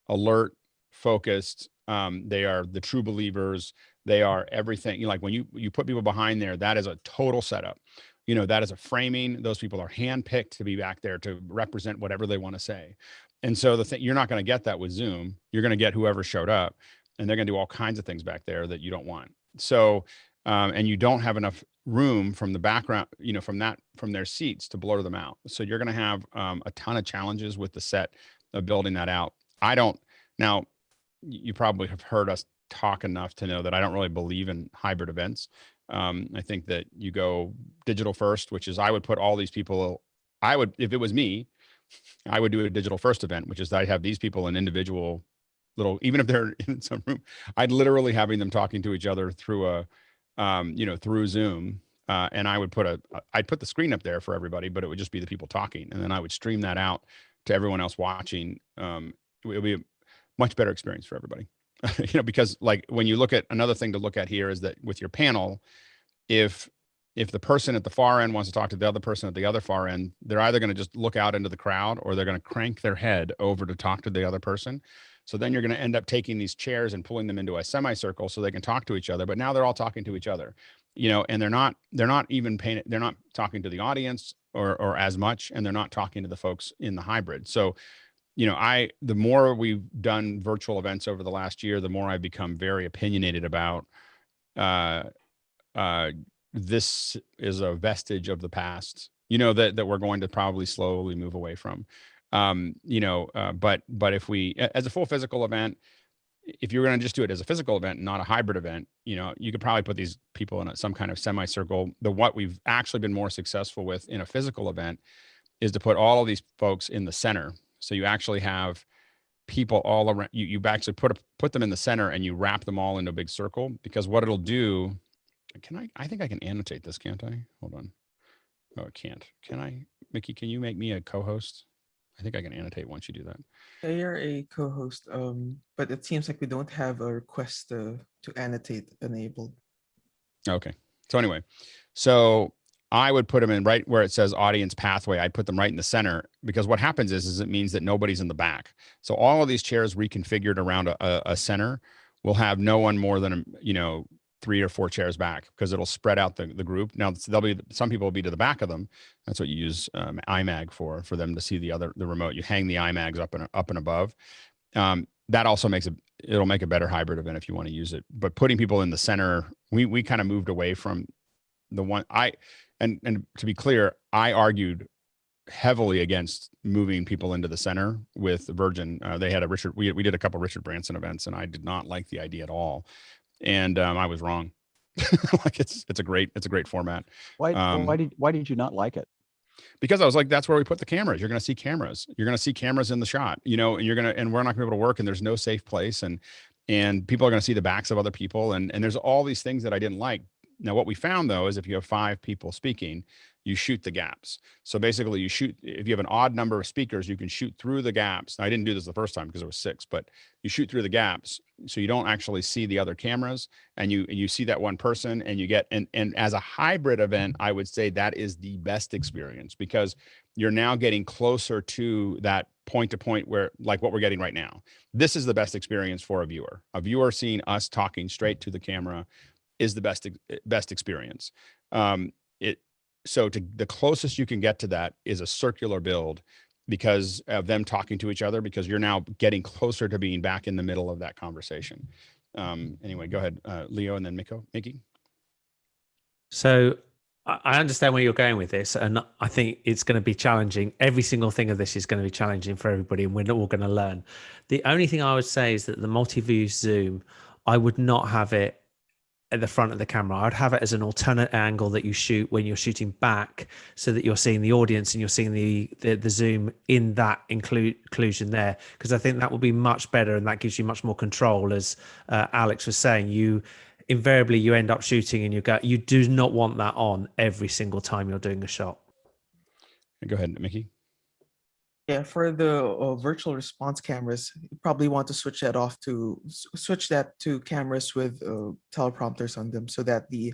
alert, focused. They are the true believers. They are everything. Like when you put people behind there, that is a total setup. That is a framing. Those people are handpicked to be back there to represent whatever they want to say. And so you're not going to get that with Zoom. You're going to get whoever showed up, and they're going to do all kinds of things back there that you don't want. So, and you don't have enough room from the background, from their seats to blur them out. So you're going to have a ton of challenges with the set of building that out. Now, you probably have heard us talk enough to know that I don't really believe in hybrid events. I think that you go digital first, which is I would put all these people, if it was me, I would do a digital first event, which is I'd have these people in individual little, even if they're in some room, I'd literally having them talking to each other through through Zoom. And I'd put the screen up there for everybody, but it would just be the people talking. And then I would stream that out to everyone else watching. It would be a much better experience for everybody. Because like when you look at, another thing to look at here is that with your panel, if the person at the far end wants to talk to the other person at the other far end, they're either going to just look out into the crowd or they're going to crank their head over to talk to the other person. So then you're going to end up taking these chairs and pulling them into a semicircle so they can talk to each other. But now they're all talking to each other, and they're not even paying, they're not talking to the audience or as much, and they're not talking to the folks in the hybrid. So the more we've done virtual events over the last year, the more I've become very opinionated about this is a vestige of the past, that we're going to probably slowly move away from. But if we, as a full physical event, if you're going to just do it as a physical event, not a hybrid event, you could probably put these people in some kind of semicircle. What we've actually been more successful with in a physical event is to put all of these folks in the center. So you actually have people all around you actually put them in the center and you wrap them all into a big circle, because what it'll do, I think I can annotate this, can't I? Hold on. Oh, it can't. Can I? Mickey, can you make me a co-host? I think I can annotate once you do that. Yeah, you're a co-host, but it seems like we don't have a request to annotate enabled. Okay. So anyway, I would put them in right where it says audience pathway. I'd put them right in the center, because what happens is it means that nobody's in the back. So all of these chairs reconfigured around a center will have no one more than 3 or 4 chairs back, because it'll spread out the group. Now some people will be to the back of them. That's what you use iMag for them to see the remote. You hang the iMags up and above. That also it'll make a better hybrid event if you want to use it. But putting people in the center, we kind of moved away from the one and to be clear, I argued heavily against moving people into the center with Virgin. They had we did a couple Richard Branson events, and I did not like the idea at all. And I was wrong. Like it's a great format. Why did you not like it? Because I was like, that's where we put the cameras. You're going to see cameras. You're going to see cameras in the shot, and we're not going to be able to work, and there's no safe place, and people are going to see the backs of other people, and there's all these things that I didn't like. Now, what we found though is if you have 5 people speaking, you shoot the gaps. So basically if you have an odd number of speakers, you can shoot through the gaps. Now, I didn't do this the first time because it was 6, but you shoot through the gaps. So you don't actually see the other cameras, and you see that one person, and you get, and as a hybrid event, I would say that is the best experience, because you're now getting closer to that point to point where, like what we're getting right now. This is the best experience for a viewer seeing us talking straight to the camera is the best experience. So the closest you can get to that is a circular build, because of them talking to each other, because you're now getting closer to being back in the middle of that conversation. Anyway, go ahead, Leo, and then Mickey. So I understand where you're going with this, and I think it's going to be challenging. Every single thing of this is going to be challenging for everybody, and we're all going to learn. The only thing I would say is that the multi-view zoom, I would not have it at the front of the camera. I'd have it as an alternate angle that you shoot when you're shooting back, so that you're seeing the audience and you're seeing the zoom in that inclusion there, because I think that will be much better, and that gives you much more control. As Alex was saying, invariably you end up shooting and you do not want that on every single time you're doing a shot. Go ahead, Mickey. Yeah, for the virtual response cameras, you probably want to switch that to cameras with teleprompters on them, so that the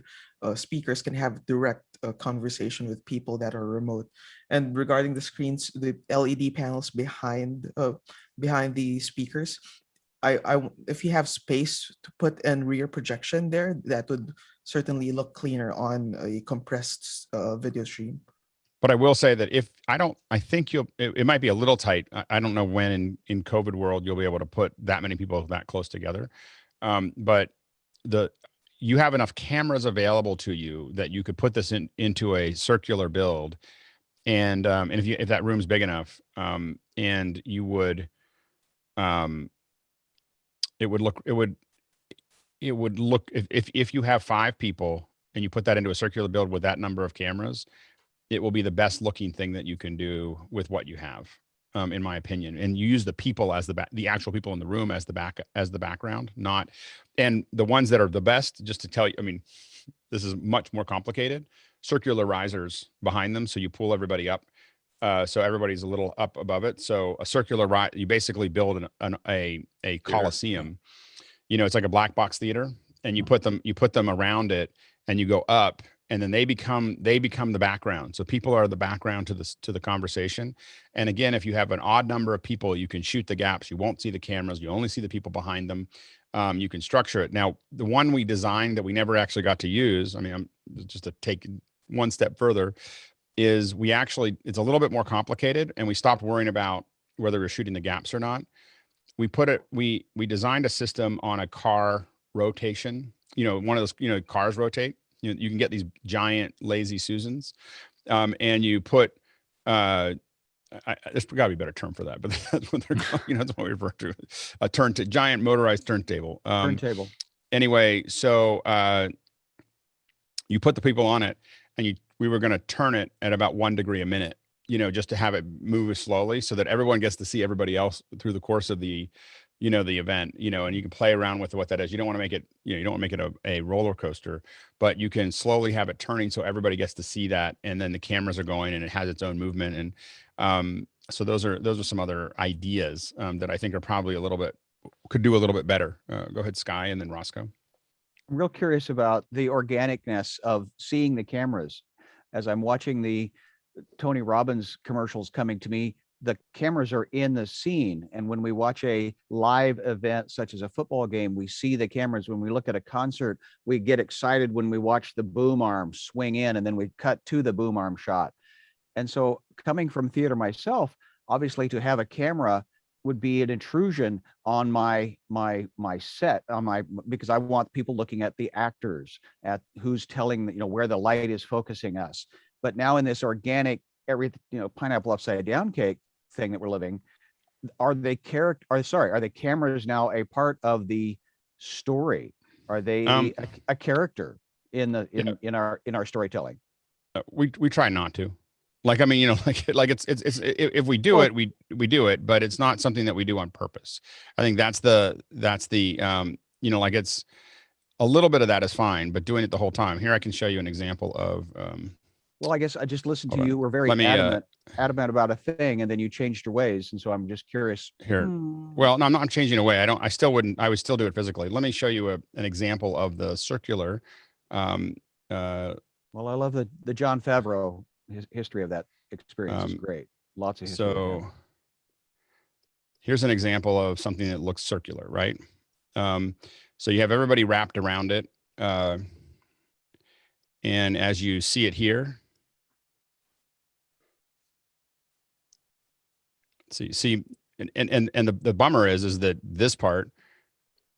speakers can have direct conversation with people that are remote. And regarding the screens, the LED panels behind the speakers, if you have space to put in rear projection there, that would certainly look cleaner on a compressed video stream. But I will say that I think it might be a little tight. I don't know when in COVID world you'll be able to put that many people that close together. But you have enough cameras available to you that you could put this into a circular build. And if that room's big enough, and you would, it would look, if you have 5 people and you put that into a circular build with that number of cameras, it will be the best looking thing that you can do with what you have, in my opinion. And you use the people as the actual people in the room as the background, and the ones that are the best, just to tell you, I mean, this is much more complicated. Circular risers behind them. So you pull everybody up. So everybody's a little up above it. So a circular you basically build a coliseum, it's like a black box theater, and you put them around it and you go up, and then they become the background. So people are the background to the conversation. And again, if you have an odd number of people, you can shoot the gaps. You won't see the cameras. You only see the people behind them. You can structure it. Now, the one we designed that we never actually got to use, I mean, just to take one step further, is it's a little bit more complicated, and we stopped worrying about whether we're shooting the gaps or not. We designed a system on a car rotation, one of those, cars rotate. You can get these giant lazy Susans, and you put, there's got to be a better term for that, but that's what they're called. That's what we refer to, a giant motorized turntable. Turntable. Anyway, so you put the people on it, and we were going to turn it at about 1 degree a minute, just to have it move slowly so that everyone gets to see everybody else through the course of the event, and you can play around with what that is. You don't want to make it, you don't want to make it a roller coaster, but you can slowly have it turning so everybody gets to see that. And then the cameras are going and it has its own movement. And so those are some other ideas that I think are probably could do a little bit better. Go ahead, Sky, and then Roscoe. I'm real curious about the organicness of seeing the cameras. As I'm watching the Tony Robbins commercials coming to me, the cameras are in the scene. And when we watch a live event, such as a football game, we see the cameras. When we look at a concert, we get excited when we watch the boom arm swing in, and then we cut to the boom arm shot. And so coming from theater myself, obviously to have a camera would be an intrusion on my set, because I want people looking at the actors, at who's telling, where the light is focusing us. But now in this organic, pineapple upside down cake thing that we're living, are the cameras now a part of the story? Are they a character in our storytelling? We try not to. Like, I mean, like it's if we do it, we do it, but it's not something that we do on purpose. I think that's the like, it's a little bit of that is fine, but doing it the whole time. Here, I can show you an example of. Well, I guess I just listened to you. We're very adamant about a thing, and then you changed your ways, and so I'm just curious. Here, well, no, I'm changing away. I would still do it physically. Let me show you an example of the circular. Well, I love the Jon Favreau history of that experience is great. Lots of history. So here's an example of something that looks circular, right? So you have everybody wrapped around it, and as you see it here. So you see, and the bummer is that this part,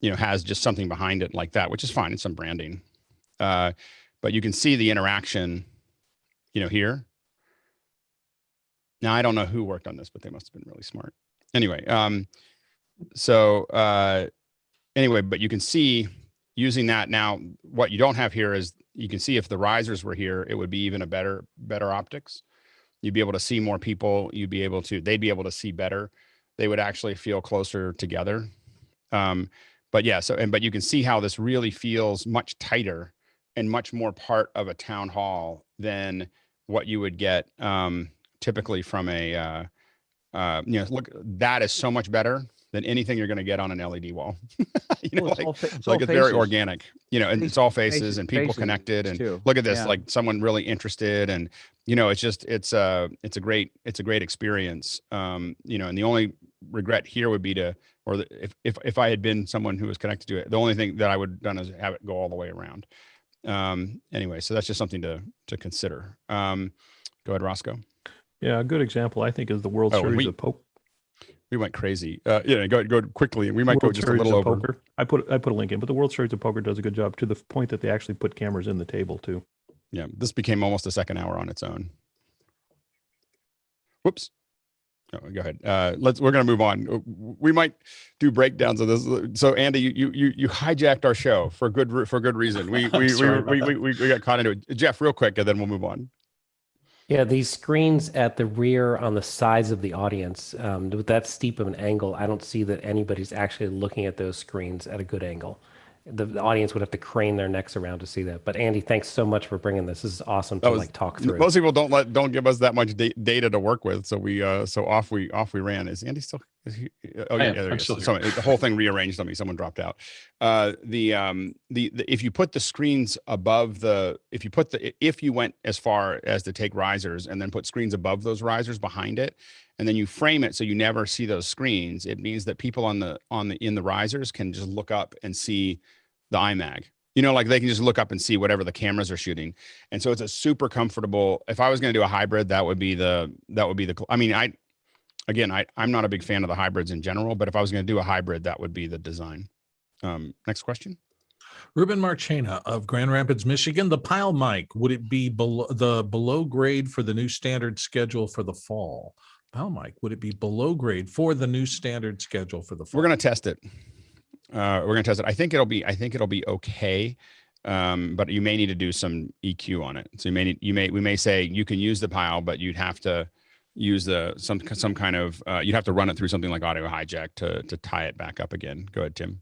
has just something behind it like that, which is fine. It's some branding, but you can see the interaction, here. Now, I don't know who worked on this, but they must have been really smart. Anyway, but you can see using that. Now, what you don't have here is you can see if the risers were here, it would be even a better optics. You'd be able to see more people. They'd be able to see better. They would actually feel closer together. But yeah, but you can see how this really feels much tighter and much more part of a town hall than what you would get typically from a, look, that is so much better than anything you're going to get on an LED wall. It's very organic, and it's all faces and people connected, and too. Look at this, Yeah. like someone really interested, and it's a great experience. And the only regret here would be if I had been someone who was connected to it, the only thing that I would have done is have it go all the way around. Anyway, so that's just something to consider. Go ahead, Roscoe. Yeah, a good example I think is the World Series of Poker. We went crazy. Go quickly. We might World go just Series a little of over. Poker. I put a link in, but the World Series of Poker does a good job to the point that they actually put cameras in the table too. Yeah, this became almost a second hour on its own. Whoops. Oh, go ahead. We're going to move on. We might do breakdowns of this. So Andy, you hijacked our show for good reason. We got caught into it. Jeff, real quick, and then we'll move on. Yeah, these screens at the rear on the sides of the audience, with that steep of an angle, I don't see that anybody's actually looking at those screens at a good angle. The audience would have to crane their necks around to see that. But Andy, thanks so much for bringing this. This is awesome to talk through. Most people don't give us that much data to work with, so we off we ran. Is Andy still? Is he, oh yeah, there he is. The whole thing rearranged on me. Someone dropped out. If you put the screens above if you went as far as to take risers and then put screens above those risers behind it, and then you frame it so you never see those screens, it means that people in the risers can just look up and see the iMag. Like they can just look up and see whatever the cameras are shooting. And so it's a super comfortable, if I was going to do a hybrid, that would be the, I mean, I'm not a big fan of the hybrids in general, but if I was going to do a hybrid, that would be the design. Next question. Ruben Marchena of Grand Rapids, Michigan. The Pyle mic, would it be below grade for the new standard schedule for the fall? Pyle mic, would it be below grade for the new standard schedule for the fall? We're going to test it. I think it'll be okay. But you may need to do some EQ on it. So we may say you can use the Pyle, but you'd have to use some kind of, you'd have to run it through something like audio hijack to tie it back up again. Go ahead, Tim.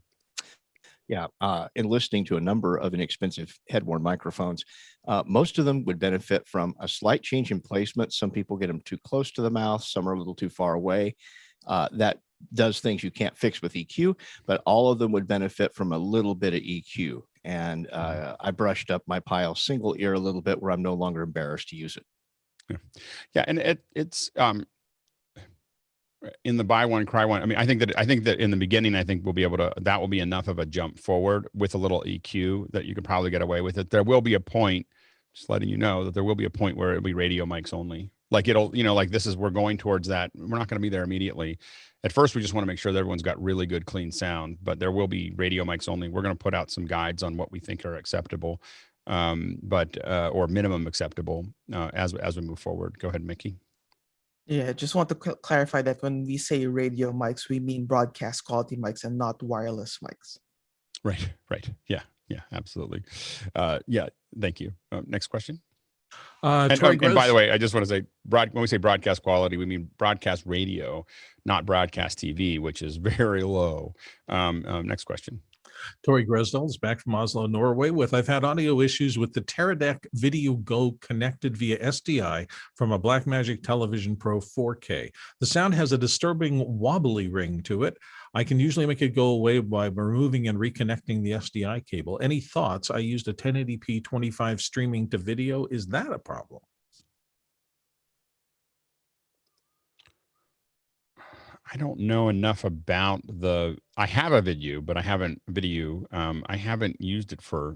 Yeah, in listening to a number of inexpensive head-worn microphones, most of them would benefit from a slight change in placement. Some people get them too close to the mouth, some are a little too far away. That does things you can't fix with EQ, but all of them would benefit from a little bit of EQ. And I brushed up my Pyle single ear a little bit where I'm no longer embarrassed to use it. Yeah, and it's in the buy one, cry one. I mean, I think that in the beginning, we'll be able to, that will be enough of a jump forward with a little EQ that you could probably get away with it. There will be a point, just letting you know that there will be a point where it'll be radio mics only. Like it'll, like we're going towards that. We're not going to be there immediately. At first, we just want to make sure that everyone's got really good, clean sound, but there will be radio mics only. We're going to put out some guides on what we think are acceptable, or minimum acceptable as we move forward. Go ahead, Mickey. Yeah, just want to clarify that when we say radio mics, we mean broadcast quality mics and not wireless mics. Right. Yeah, absolutely. Yeah, thank you. Next question. And by the way, I just want to say, when we say broadcast quality, we mean broadcast radio, not broadcast TV, which is very low. Next question. Tori Gresdal is back from Oslo, Norway with, I've had audio issues with the Teradek Vidiu Go connected via SDI from a Blackmagic Television Pro 4K. The sound has a disturbing wobbly ring to it. I can usually make it go away by removing and reconnecting the SDI cable. Any thoughts? I used a 1080p 25 streaming to video. Is that a problem? I don't know enough about I have a vidiu, but I haven't used it for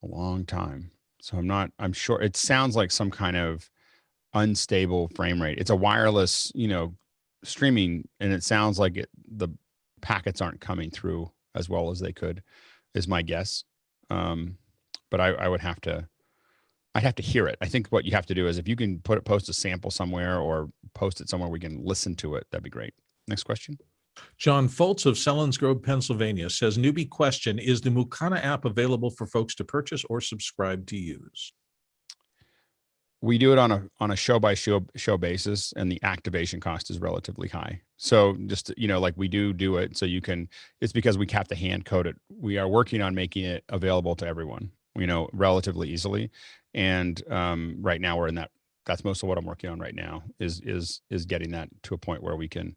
a long time. So I'm sure it sounds like some kind of unstable frame rate. It's a wireless, streaming, and it sounds like the packets aren't coming through as well as they could, is my guess. But I'd have to hear it. I think what you have to do is if you can post a sample somewhere or post it somewhere we can listen to it, that'd be great. Next question. John Foltz of Selinsgrove, Pennsylvania says, Newbie question, is the Mukana app available for folks to purchase or subscribe to use? We do it on a show by show basis, and the activation cost is relatively high. So just, like we do it so you can, it's because we have to hand code it. We are working on making it available to everyone, relatively easily. And right now we're in that's most of what I'm working on right now is getting that to a point where we can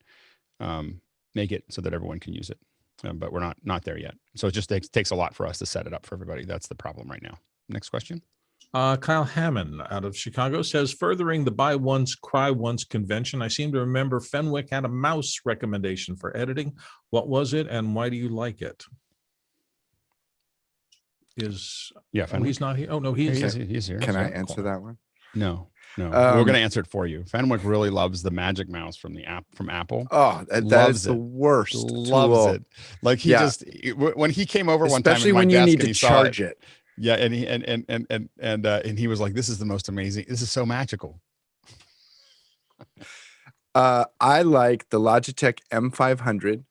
make it so that everyone can use it. But we're not there yet. So it just takes a lot for us to set it up for everybody. That's the problem right now. Next question. Kyle Hammond out of Chicago says, furthering the buy once, cry once convention, I seem to remember Fenwick had a mouse recommendation for editing. What was it and why do you like it? Fenwick. He's not here. Oh, no, he's here. Can I answer that one? No. We're going to answer it for you. Fenwick really loves the Magic Mouse from Apple. Oh, that is the worst. Loves it. Like when he came over one time, especially when you need to charge it. Yeah, and he was like, "This is the most amazing. This is so magical." I like the Logitech M500.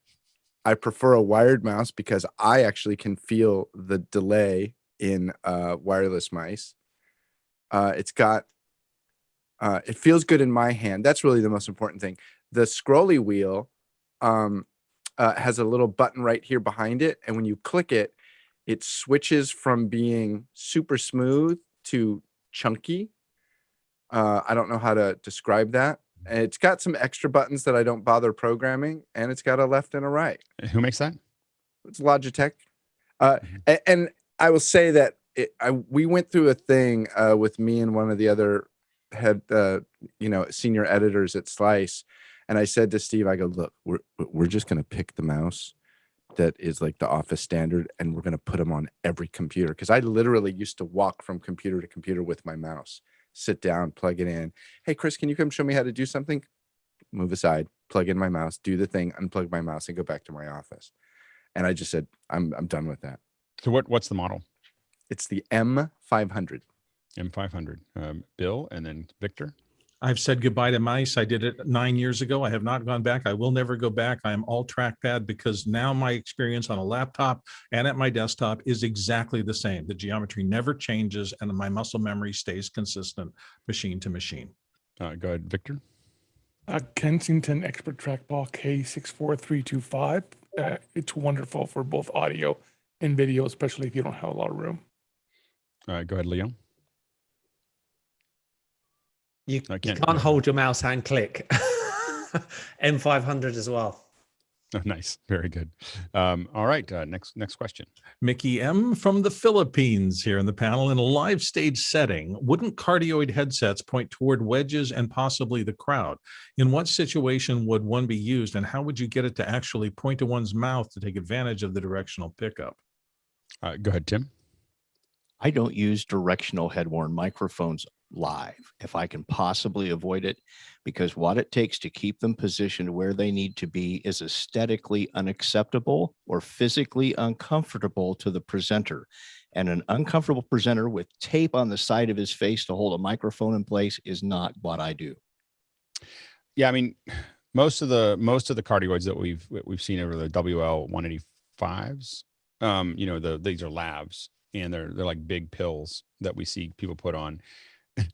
I prefer a wired mouse because I actually can feel the delay in wireless mice. It feels good in my hand. That's really the most important thing. The scrolly wheel has a little button right here behind it, and when you click it, it switches from being super smooth to chunky. I don't know how to describe that. And it's got some extra buttons that I don't bother programming, and it's got a left and a right. Who makes that? It's Logitech. And I will say that we went through a thing with me and one of the other head, senior editors at Slice, and I said to Steve, I go, look, we're just going to pick the mouse that is like the office standard, and we're going to put them on every computer, because I literally used to walk from computer to computer with my mouse, sit down, plug it in. Hey, Chris, can you come show me how to do something? Move aside, plug in my mouse, do the thing, unplug my mouse, and go back to my office. And I just said, I'm done with that. So what's the model? It's the M500. M500. Bill, and then Victor. I've said goodbye to mice. I did it 9 years ago. I have not gone back. I will never go back. I am all trackpad because now my experience on a laptop and at my desktop is exactly the same. The geometry never changes and my muscle memory stays consistent machine to machine. Go ahead, Victor. Kensington Expert Trackball K64325. It's wonderful for both audio and video, especially if you don't have a lot of room. Go ahead, Leo. You can't hold your mouse and click. M500 as well. Oh, nice. Very good. All right. Next question. Mickey M from the Philippines here in the panel. In a live stage setting, wouldn't cardioid headsets point toward wedges and possibly the crowd? In what situation would one be used, and how would you get it to actually point to one's mouth to take advantage of the directional pickup? Go ahead, Tim. I don't use directional head-worn microphones live if I can possibly avoid it, because what it takes to keep them positioned where they need to be is aesthetically unacceptable or physically uncomfortable to the presenter. And an uncomfortable presenter with tape on the side of his face to hold a microphone in place is not what I do. Yeah, I mean, most of the cardioids that we've seen over the WL185s, these are labs, and they're like big pills that we see people put on.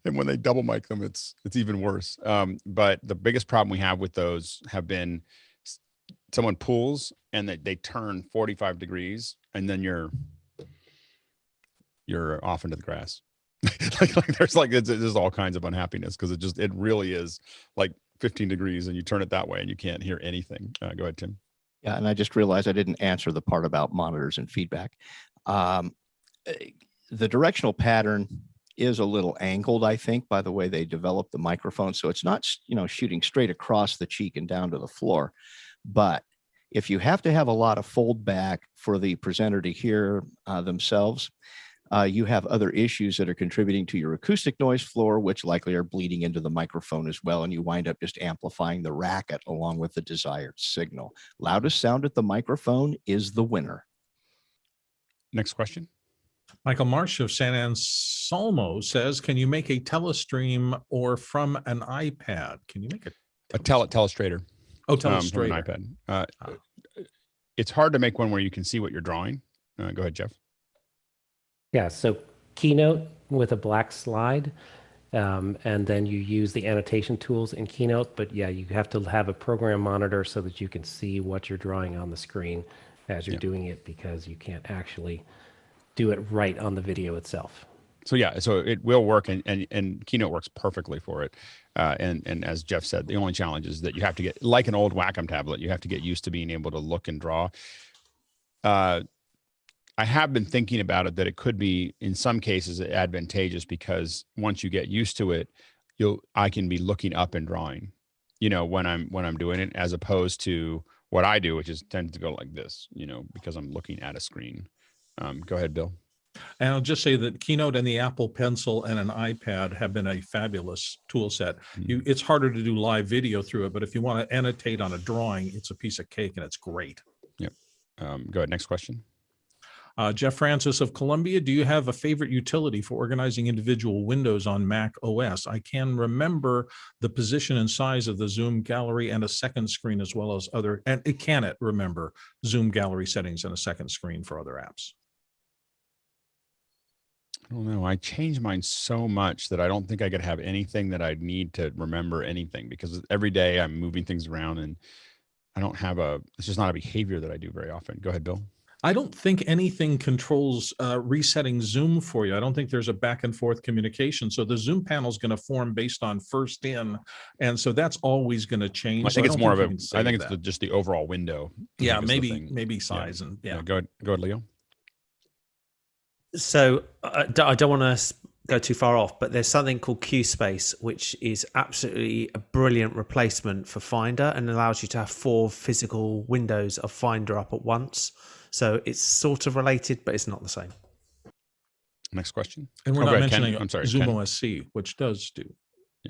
And when they double mic them, it's even worse. But the biggest problem we have with those have been someone pulls and they turn 45 degrees, and then you're off into the grass. There's all kinds of unhappiness because it really is like 15 degrees and you turn it that way and you can't hear anything. Go ahead, Tim. Yeah, and I just realized I didn't answer the part about monitors and feedback. The directional pattern is a little angled, I think, by the way they developed the microphone. So it's not, shooting straight across the cheek and down to the floor. But if you have to have a lot of fold back for the presenter to hear themselves, you have other issues that are contributing to your acoustic noise floor, which likely are bleeding into the microphone as well. And you wind up just amplifying the racket along with the desired signal. Loudest sound at the microphone is the winner. Next question. Michael Marsh of San Anselmo says, can you make a Telestream or from an iPad? Can you make a Telestrator? Oh, Telestrator. From an iPad. It's hard to make one where you can see what you're drawing. Go ahead, Jeff. Yeah, so Keynote with a black slide, and then you use the annotation tools in Keynote. But yeah, you have to have a program monitor so that you can see what you're drawing on the screen as you're doing it, because you can't actually do it right on the video itself. So yeah, so it will work, and Keynote works perfectly for it. And as Jeff said, the only challenge is that you have to get, like an old Wacom tablet, you have to get used to being able to look and draw. I have been thinking about it, that it could be in some cases advantageous, because once you get used to it, I can be looking up and drawing, when I'm doing it, as opposed to what I do, which is tend to go like this, because I'm looking at a screen. Go ahead, Bill. And I'll just say that Keynote and the Apple Pencil and an iPad have been a fabulous tool set. It's harder to do live video through it, but if you want to annotate on a drawing, it's a piece of cake and it's great. Yep. Go ahead. Next question. Jeff Francis of Columbia, do you have a favorite utility for organizing individual windows on Mac OS? I can remember the position and size of the Zoom gallery and a second screen, as well as other, and it cannot remember Zoom gallery settings and a second screen for other apps. I don't know. I changed mine so much that I don't think I could have anything that I'd need to remember anything, because every day I'm moving things around, and I don't have it's just not a behavior that I do very often. Go ahead, Bill. I don't think anything controls resetting Zoom for you. I don't think there's a back and forth communication. So the Zoom panel is going to form based on first in. And so that's always going to change. I think it's more of I think it's just the overall window. Yeah, maybe size. And yeah. Go ahead, Leo. So I don't want to go too far off, but there's something called QSpace, which is absolutely a brilliant replacement for Finder and allows you to have 4 physical windows of Finder up at once. So it's sort of related, but it's not the same. Next question. And we're not mentioning I'm sorry, Zoom Ken. OSC, which does do.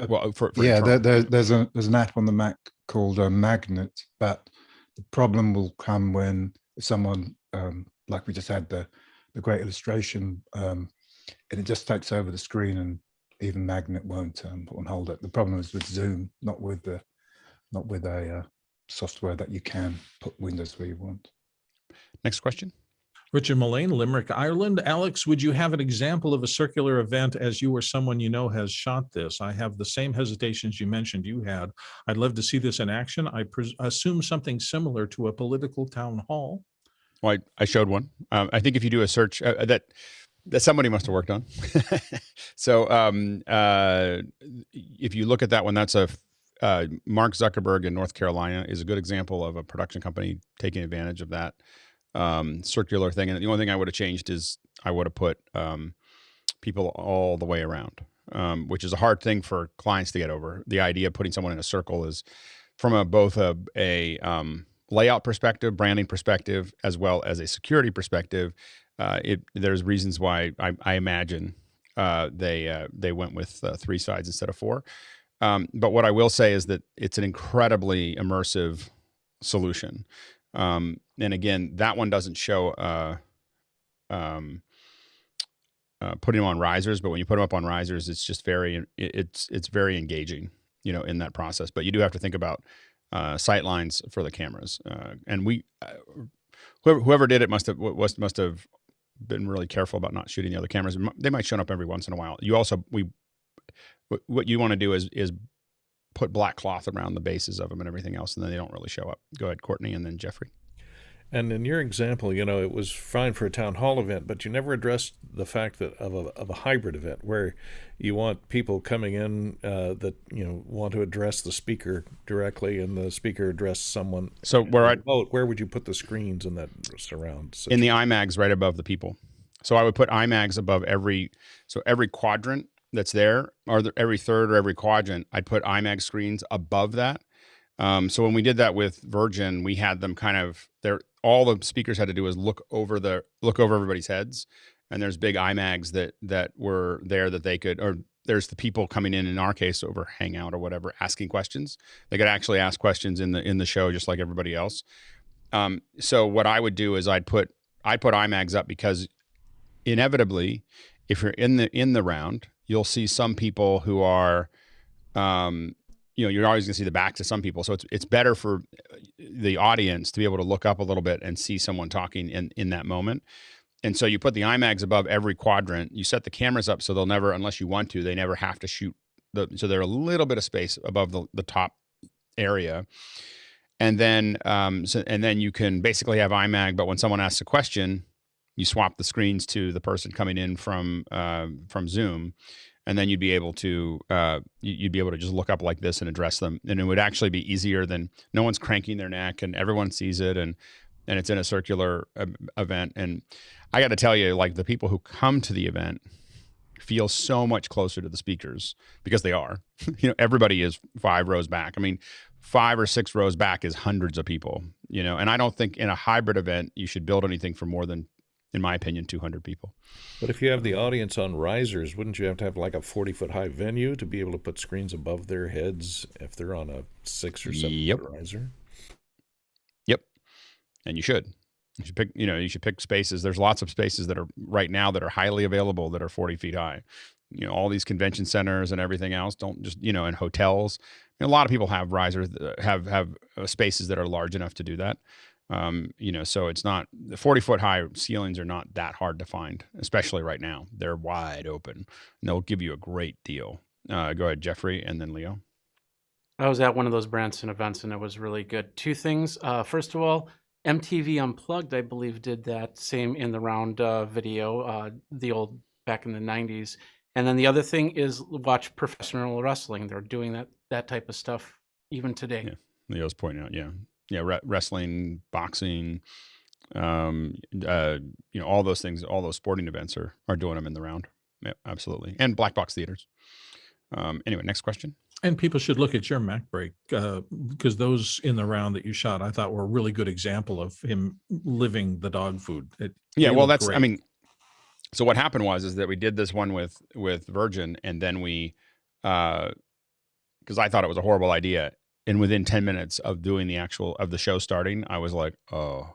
Well, there's an app on the Mac called Magnet, but the problem will come when someone, like we just had the great illustration, and it just takes over the screen, and even Magnet won't hold it. The problem is with Zoom, not with a software that you can put windows where you want. Next question. Richard Mullane, Limerick, Ireland. Alex, would you have an example of a circular event, as you or someone you know has shot this? I have the same hesitations you mentioned you had. I'd love to see this in action. I assume something similar to a political town hall. Well, I showed one. I think if you do a search that somebody must have worked on. So if you look at that one, that's Mark Zuckerberg in North Carolina is a good example of a production company taking advantage of that circular thing. And the only thing I would have changed is I would have put people all the way around, which is a hard thing for clients to get over. The idea of putting someone in a circle is from both a layout perspective, branding perspective, as well as a security perspective. There's reasons why I imagine they went with 3 sides instead of 4. But what I will say is that it's an incredibly immersive solution. And again, that one doesn't show putting them on risers, but when you put them up on risers, it's just it's very engaging, in that process. But you do have to think about sight lines for the cameras. And whoever did it must have been really careful about not shooting the other cameras. They might show up every once in a while. What you want to do is put black cloth around the bases of them and everything else, and then they don't really show up. Go ahead, Courtney, and then Jeffrey. And in your example, it was fine for a town hall event, but you never addressed the fact that of a hybrid event where you want people coming in that want to address the speaker directly, and the speaker address someone. So where would you put the screens in that surround situation? In the iMags right above the people. So I would put iMags above every quadrant that's there, or every third or every quadrant, I'd put iMag screens above that. So when we did that with Virgin, we had them kind of there. All the speakers had to do was look over everybody's heads, and there's big iMags that were there that they could, or there's the people coming in our case over Hangout or whatever, asking questions. They could actually ask questions in the show just like everybody else. So what I would do is I'd put iMags up, because inevitably, if you're in the round, you'll see some people who are, you're always going to see the backs of some people. So it's better for the audience to be able to look up a little bit and see someone talking in that moment. And so you put the iMags above every quadrant. You set the cameras up so they'll never, unless you want to, they never have to shoot. So they're a little bit of space above the top area. And then you can basically have iMag, but when someone asks a question, you swap the screens to the person coming in from Zoom, and then you'd be able to just look up like this and address them. And it would actually be easier than no one's cranking their neck and everyone sees it, and it's in a circular event. And I got to tell you, like, the people who come to the event feel so much closer to the speakers because they are. Everybody is 5 rows back. I mean, 5 or 6 rows back is hundreds of people, and I don't think in a hybrid event you should build anything for more than, in my opinion, 200 people. But if you have the audience on risers, wouldn't you have to have like a 40-foot high venue to be able to put screens above their heads if they're on a 6 or 7 foot riser? Yep. And you should pick, you should pick spaces. There's lots of spaces that are right now that are highly available that are 40 feet high. All these convention centers and everything else don't just, and hotels. A lot of people have risers, have spaces that are large enough to do that. So it's not, the 40-foot high ceilings are not that hard to find, especially right now. They're wide open and they'll give you a great deal. Go ahead, Jeffrey, and then Leo. I was at one of those Branson events and it was really good. 2 things. First of all, MTV Unplugged, I believe, did that same in the round video, the old back in the 90s. And then the other thing is watch professional wrestling. They're doing that type of stuff even today. Yeah, Leo's pointing out, wrestling, boxing, all those things, all those sporting events are doing them in the round. Yeah, absolutely. And black box theaters. Anyway, next question. And people should look at your Mac break because those in the round that you shot, I thought were a really good example of him living the dog food. That's great. I mean, so what happened is that we did this one with Virgin, and then we, because I thought it was a horrible idea, and within 10 minutes of doing the show starting, I was like, oh,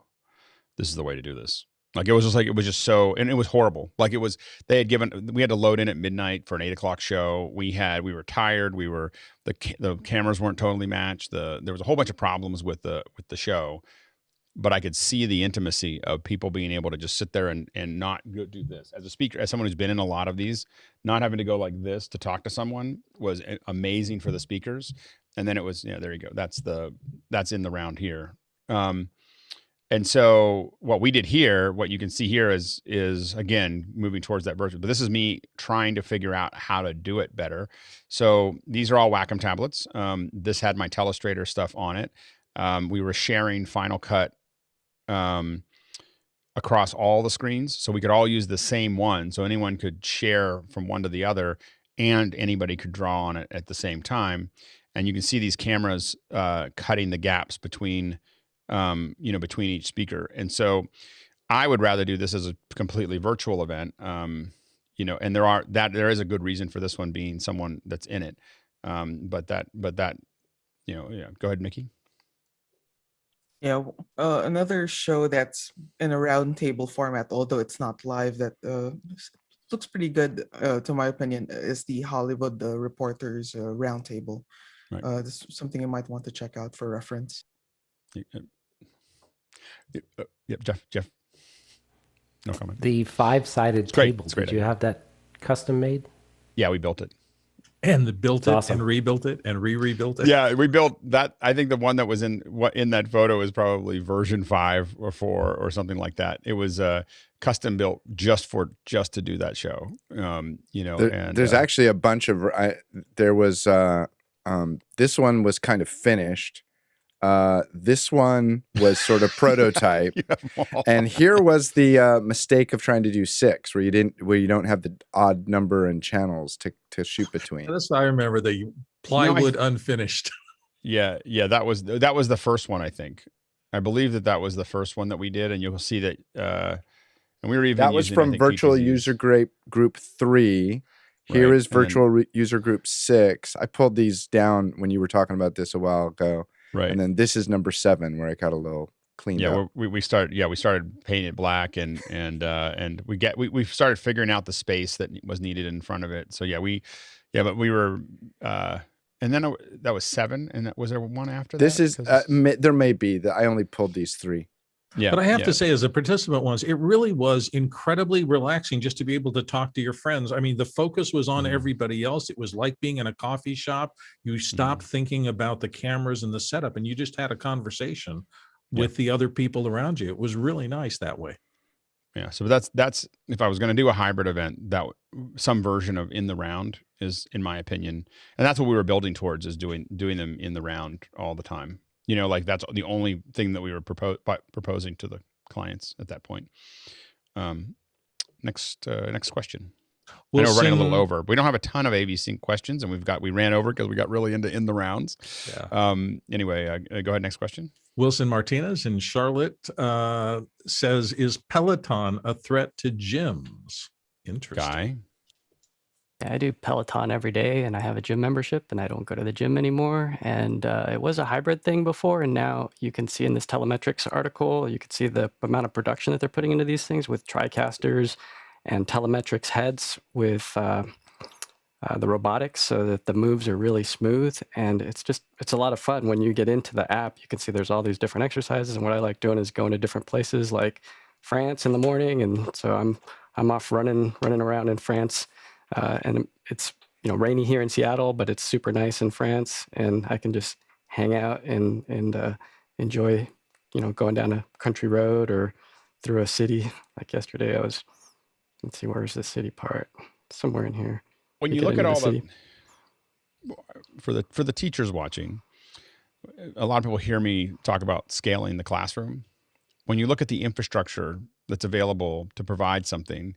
this is the way to do this. Like, it was just so, and it was horrible. Like, we had to load in at midnight for an 8:00 show. We were tired. The cameras weren't totally matched. There was a whole bunch of problems with the show, but I could see the intimacy of people being able to just sit there and not go do this. As a speaker, as someone who's been in a lot of these, not having to go like this to talk to someone was amazing for the speakers. And then it was, there you go. That's in the round here. And so what we did here, what you can see here is again, moving towards that virtual, but this is me trying to figure out how to do it better. So these are all Wacom tablets. This had my Telestrator stuff on it. We were sharing Final Cut across all the screens, so we could all use the same one. So anyone could share from one to the other, and anybody could draw on it at the same time. And you can see these cameras cutting the gaps between between each speaker. And so I would rather do this as a completely virtual event, and there is a good reason for this one being someone that's in it. But that, go ahead, Mickey. Yeah, another show that's in a roundtable format, although it's not live, that looks pretty good, to my opinion, is the Hollywood Reporters Roundtable. Right. This is something you might want to check out for reference. Yep, Jeff. No comment. The 5-sided table. Did you have that custom made? Yeah, we built it. And built it awesome. and rebuilt it and rebuilt it. Yeah, we built that. I think the one that was in that photo is probably version 5 or 4 or something like that. It was custom built just to do that show. There's actually a bunch of. There was this one was kind of finished. This one was sort of prototype, and here was the mistake of trying to do 6, where you don't have the odd number and channels to shoot between. That's I remember the plywood unfinished. Yeah, that was the first one, I think. I believe that was the first one that we did, and you'll see that. And we were even that was from Virtual User Group 3. Here is Virtual User Group 6. I pulled these down when you were talking about this a while ago. Right. And then this is number 7, where I got a little cleaned up. We started painting it black, and we started figuring out the space that was needed in front of it. So but we were and then that was 7, and was there one after this that? This is there may be that I only pulled these 3. Yeah. But I have to say, as a participant once, it really was incredibly relaxing just to be able to talk to your friends. I mean, the focus was on everybody else. It was like being in a coffee shop. You stopped thinking about the cameras and the setup, and you just had a conversation with the other people around you. It was really nice that way. Yeah. So that's if I was going to do a hybrid event, that some version of in the round is, in my opinion, and that's what we were building towards, is doing them in the round all the time. You know, like that's the only thing that we were proposing to the clients at that point. Next question. I know we're running a little over. We don't have a ton of AV Sync questions, and we ran over because we got really into in the rounds. Yeah. Anyway, go ahead. Next question. Wilson Martinez in Charlotte says, "Is Peloton a threat to gyms?" Interesting. Guy. Yeah, I do Peloton every day, and I have a gym membership, and I don't go to the gym anymore. And it was a hybrid thing before, and now you can see in this telemetrics article, you can see the amount of production that they're putting into these things with TriCasters and telemetrics heads with the robotics, so that the moves are really smooth. And it's a lot of fun. When you get into the app, you can see there's all these different exercises. And what I like doing is going to different places like France in the morning. And so I'm off running around in France. And it's, rainy here in Seattle, but it's super nice in France. And I can just hang out and enjoy, going down a country road or through a city. Like yesterday, let's see, where's the city part? Somewhere in here. When you look at all for the teachers watching, a lot of people hear me talk about scaling the classroom. When you look at the infrastructure that's available to provide something,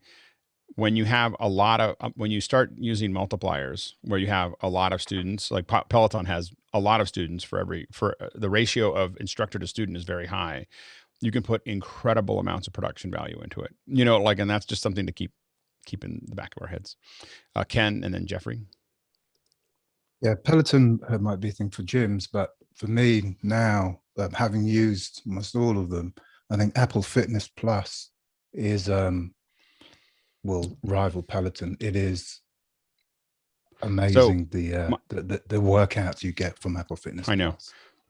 when you have when you start using multipliers where you have a lot of students, like Peloton has a lot of students for the ratio of instructor to student is very high. You can put incredible amounts of production value into it, and that's just something to keep in the back of our heads. Ken, and then Jeffrey. Yeah, Peloton might be a thing for gyms, but for me now, having used almost all of them, I think Apple Fitness Plus is will rival Peloton. It is amazing, the workouts you get from Apple Fitness. I know.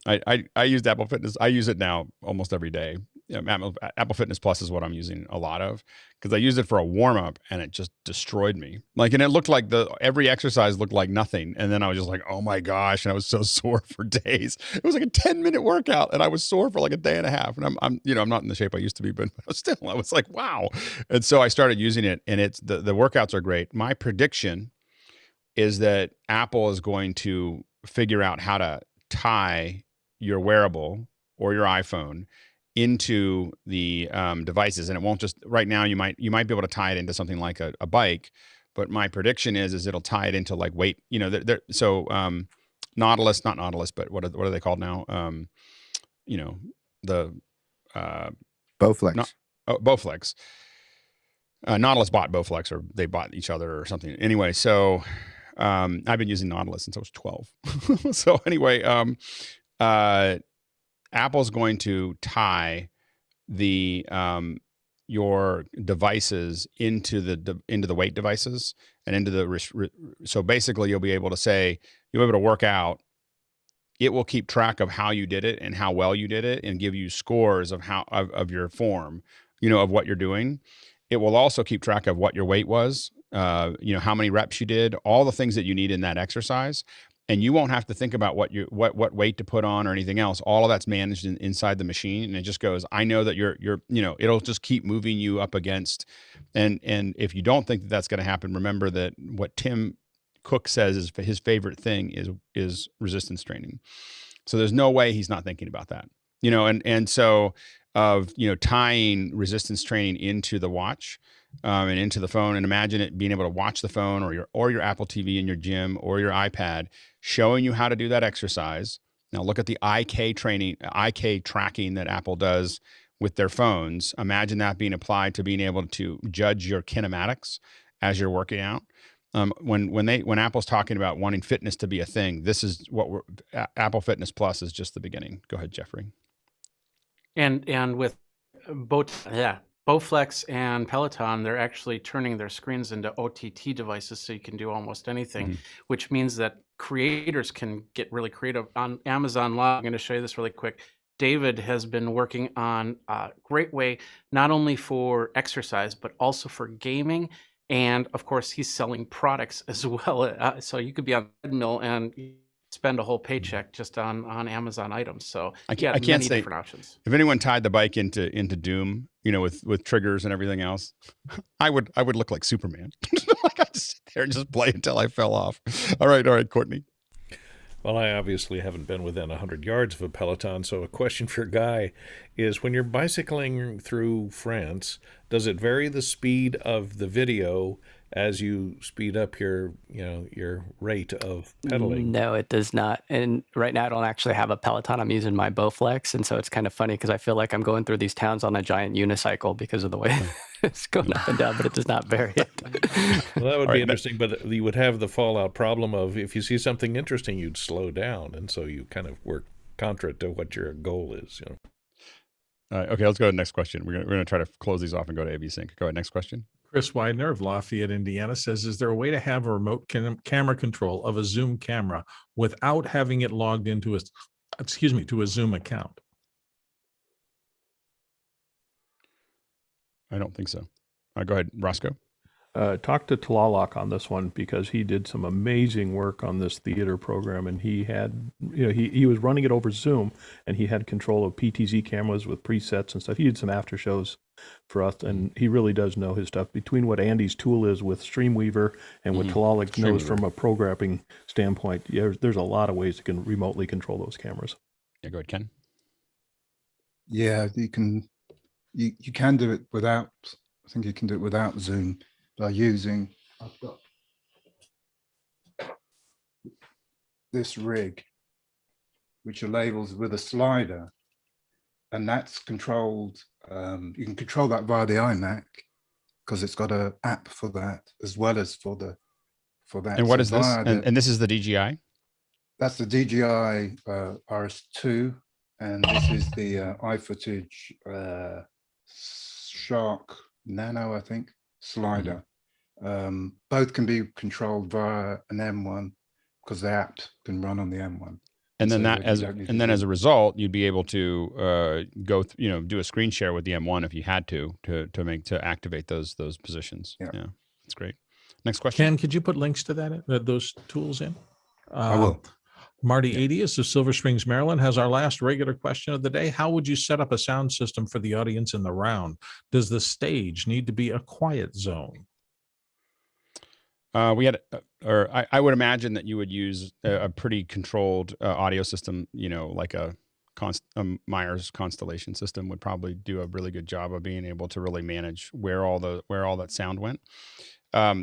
I used Apple Fitness. I use it now almost every day. Apple Fitness Plus is what I'm using a lot of, because I used it for a warm up and it just destroyed me. And it looked like every exercise looked like nothing. And then I was just like, oh my gosh. And I was so sore for days. It was like a 10-minute workout and I was sore for like a day and a half. And I'm not in the shape I used to be, but still, I was like, wow. And so I started using it, and the workouts are great. My prediction is that Apple is going to figure out how to tie your wearable or your iPhone into the devices, and it won't just right now. You might be able to tie it into something like a bike, but my prediction is it'll tie it into like weight. Nautilus, not Nautilus, but what are they called now? The Bowflex. Bowflex. Nautilus bought Bowflex, or they bought each other or something. Anyway, so I've been using Nautilus since I was 12. So anyway, Apple's going to tie your devices into the weight devices and into so basically you'll be able to work out. It will keep track of how you did it and how well you did it, and give you scores of of your form, of what you're doing. It will also keep track of what your weight was, how many reps you did, all the things that you need in that exercise. And you won't have to think about what weight to put on or anything else. All of that's managed inside the machine, and it just goes, I know that you're it'll just keep moving you up against. And if you don't think that that's going to happen, remember that what Tim Cook says is his favorite thing is resistance training. So there's no way he's not thinking about that. And so tying resistance training into the watch. And into the phone, and imagine it being able to watch the phone or your Apple TV in your gym or your iPad, showing you how to do that exercise. Now look at the IK tracking that Apple does with their phones. Imagine that being applied to being able to judge your kinematics as you're working out. When Apple's talking about wanting fitness to be a thing, this is what Apple Fitness Plus is just the beginning. Go ahead, Jeffrey. And with both, Bowflex and Peloton, they're actually turning their screens into OTT devices, so you can do almost anything, which means that creators can get really creative. On Amazon Live, I'm going to show you this really quick. David has been working on a great way, not only for exercise, but also for gaming. And of course, he's selling products as well. So you could be on the treadmill and spend a whole paycheck just on Amazon items. So I can't many say different options. If anyone tied the bike into Doom, with triggers and everything else, I would look like Superman. Like I just sit there and just play until I fell off. All right, Courtney. Well, I obviously haven't been within 100 yards of a Peloton, so a question for Guy is, when you're bicycling through France, does it vary the speed of the video as you speed up your rate of pedaling? No, it does not. And right now I don't actually have a Peloton. I'm using my Bowflex. And so it's kind of funny because I feel like I'm going through these towns on a giant unicycle because of the way it's going up and down, but it does not vary it. Well, that would be interesting, but you would have the fallout problem of, if you see something interesting, you'd slow down. And so you kind of work contra to what your goal is. Okay, let's go to the next question. We're gonna try to close these off and go to AV Sync. Go ahead, next question. Chris Widener of Lafayette, Indiana says, is there a way to have a remote camera control of a Zoom camera without having it logged into to a Zoom account? I don't think so. Go ahead, Roscoe. Talk to Tlalak on this one, because he did some amazing work on this theater program, and he had, he was running it over Zoom, and he had control of PTZ cameras with presets and stuff. He did some after shows for us, and he really does know his stuff. Between what Andy's tool is with Streamweaver and what Tlalak knows from a programming standpoint, there's a lot of ways you can remotely control those cameras. Yeah, go ahead, Ken. Yeah, you can do it without. I think you can do it without Zoom by using. I've got this rig, which are labels with a slider, and that's controlled. You can control that via the iMac because it's got an app for that as well as for that. And what is this? And this is the DJI? That's the DJI RS2, and this is the iFootage Shark Nano, I think, slider. Both can be controlled via an M1 because the app can run on the M1. And then as a result, you'd be able to do a screen share with the M1 if you had to activate those positions. Yeah, that's great. Next question. Ken, could you put links to those tools in? I will. Marty Adius of Silver Springs, Maryland, has our last regular question of the day. How would you set up a sound system for the audience in the round? Does the stage need to be a quiet zone? I would imagine that you would use a pretty controlled audio system, like a Myers Constellation system would probably do a really good job of being able to really manage where all that sound went. But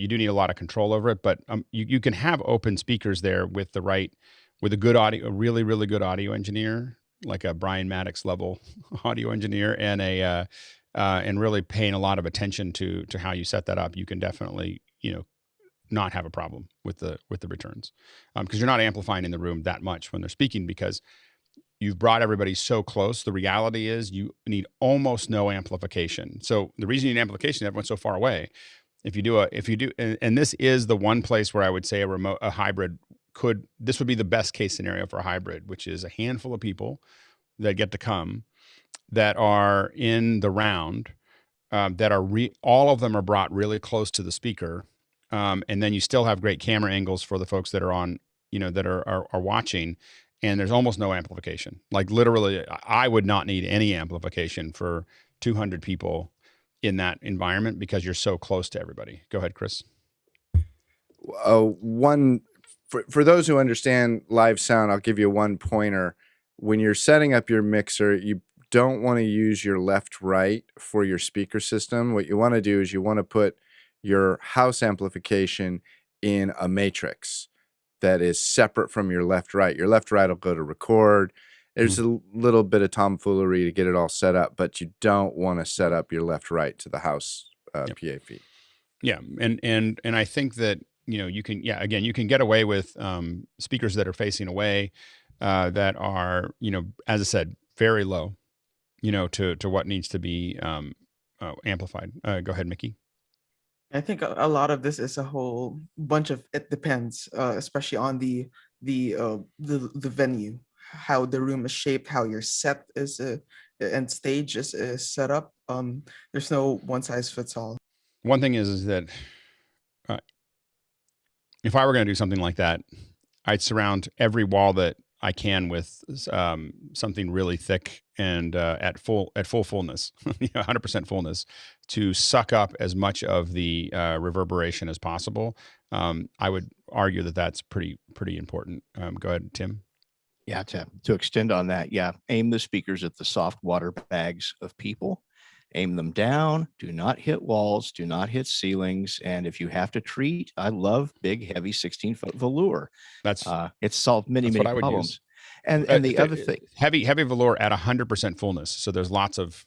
you do need a lot of control over it. But you can have open speakers there with a good audio, a really, really good audio engineer, like a Brian Maddox level audio engineer, and really paying a lot of attention to how you set that up. You can definitely, not have a problem with the returns, because you're not amplifying in the room that much when they're speaking, because you've brought everybody so close. The reality is you need almost no amplification. So the reason you need amplification is everyone's so far away. If you do, and this is the one place where I would say a hybrid this would be the best case scenario for a hybrid, which is a handful of people that get to come that are in the round, that are all of them are brought really close to the speaker. And then you still have great camera angles for the folks that are on, that are watching, and there's almost no amplification. Like literally, I would not need any amplification for 200 people in that environment because you're so close to everybody. Go ahead, Chris. For those who understand live sound, I'll give you one pointer. When you're setting up your mixer, you don't want to use your left-right for your speaker system. What you want to do is you want to put your house amplification in a matrix that is separate from your left-right. Your left-right will go to record. There's a little bit of tomfoolery to get it all set up, but you don't want to set up your left-right to the house PA feed. Yeah, and I think that you can you can get away with speakers that are facing away, that are as I said, very low, to what needs to be amplified. Go ahead, Mickey. I think a lot of this is a whole bunch of it depends, especially on the venue, how the room is shaped, how your set is and stage is set up. There's no one size fits all. One thing is that if I were going to do something like that, I'd surround every wall that I can with something really thick and at full fullness, 100% fullness, to suck up as much of the reverberation as possible. I would argue that that's pretty important. Go ahead, Tim. Yeah, to extend on that, yeah, aim the speakers at the soft water bags of people. Aim them down, do not hit walls, do not hit ceilings. And if you have to treat, I love big, heavy 16-foot velour. That's it's solved many problems. And the other thing, heavy velour at 100% fullness. So there's lots of,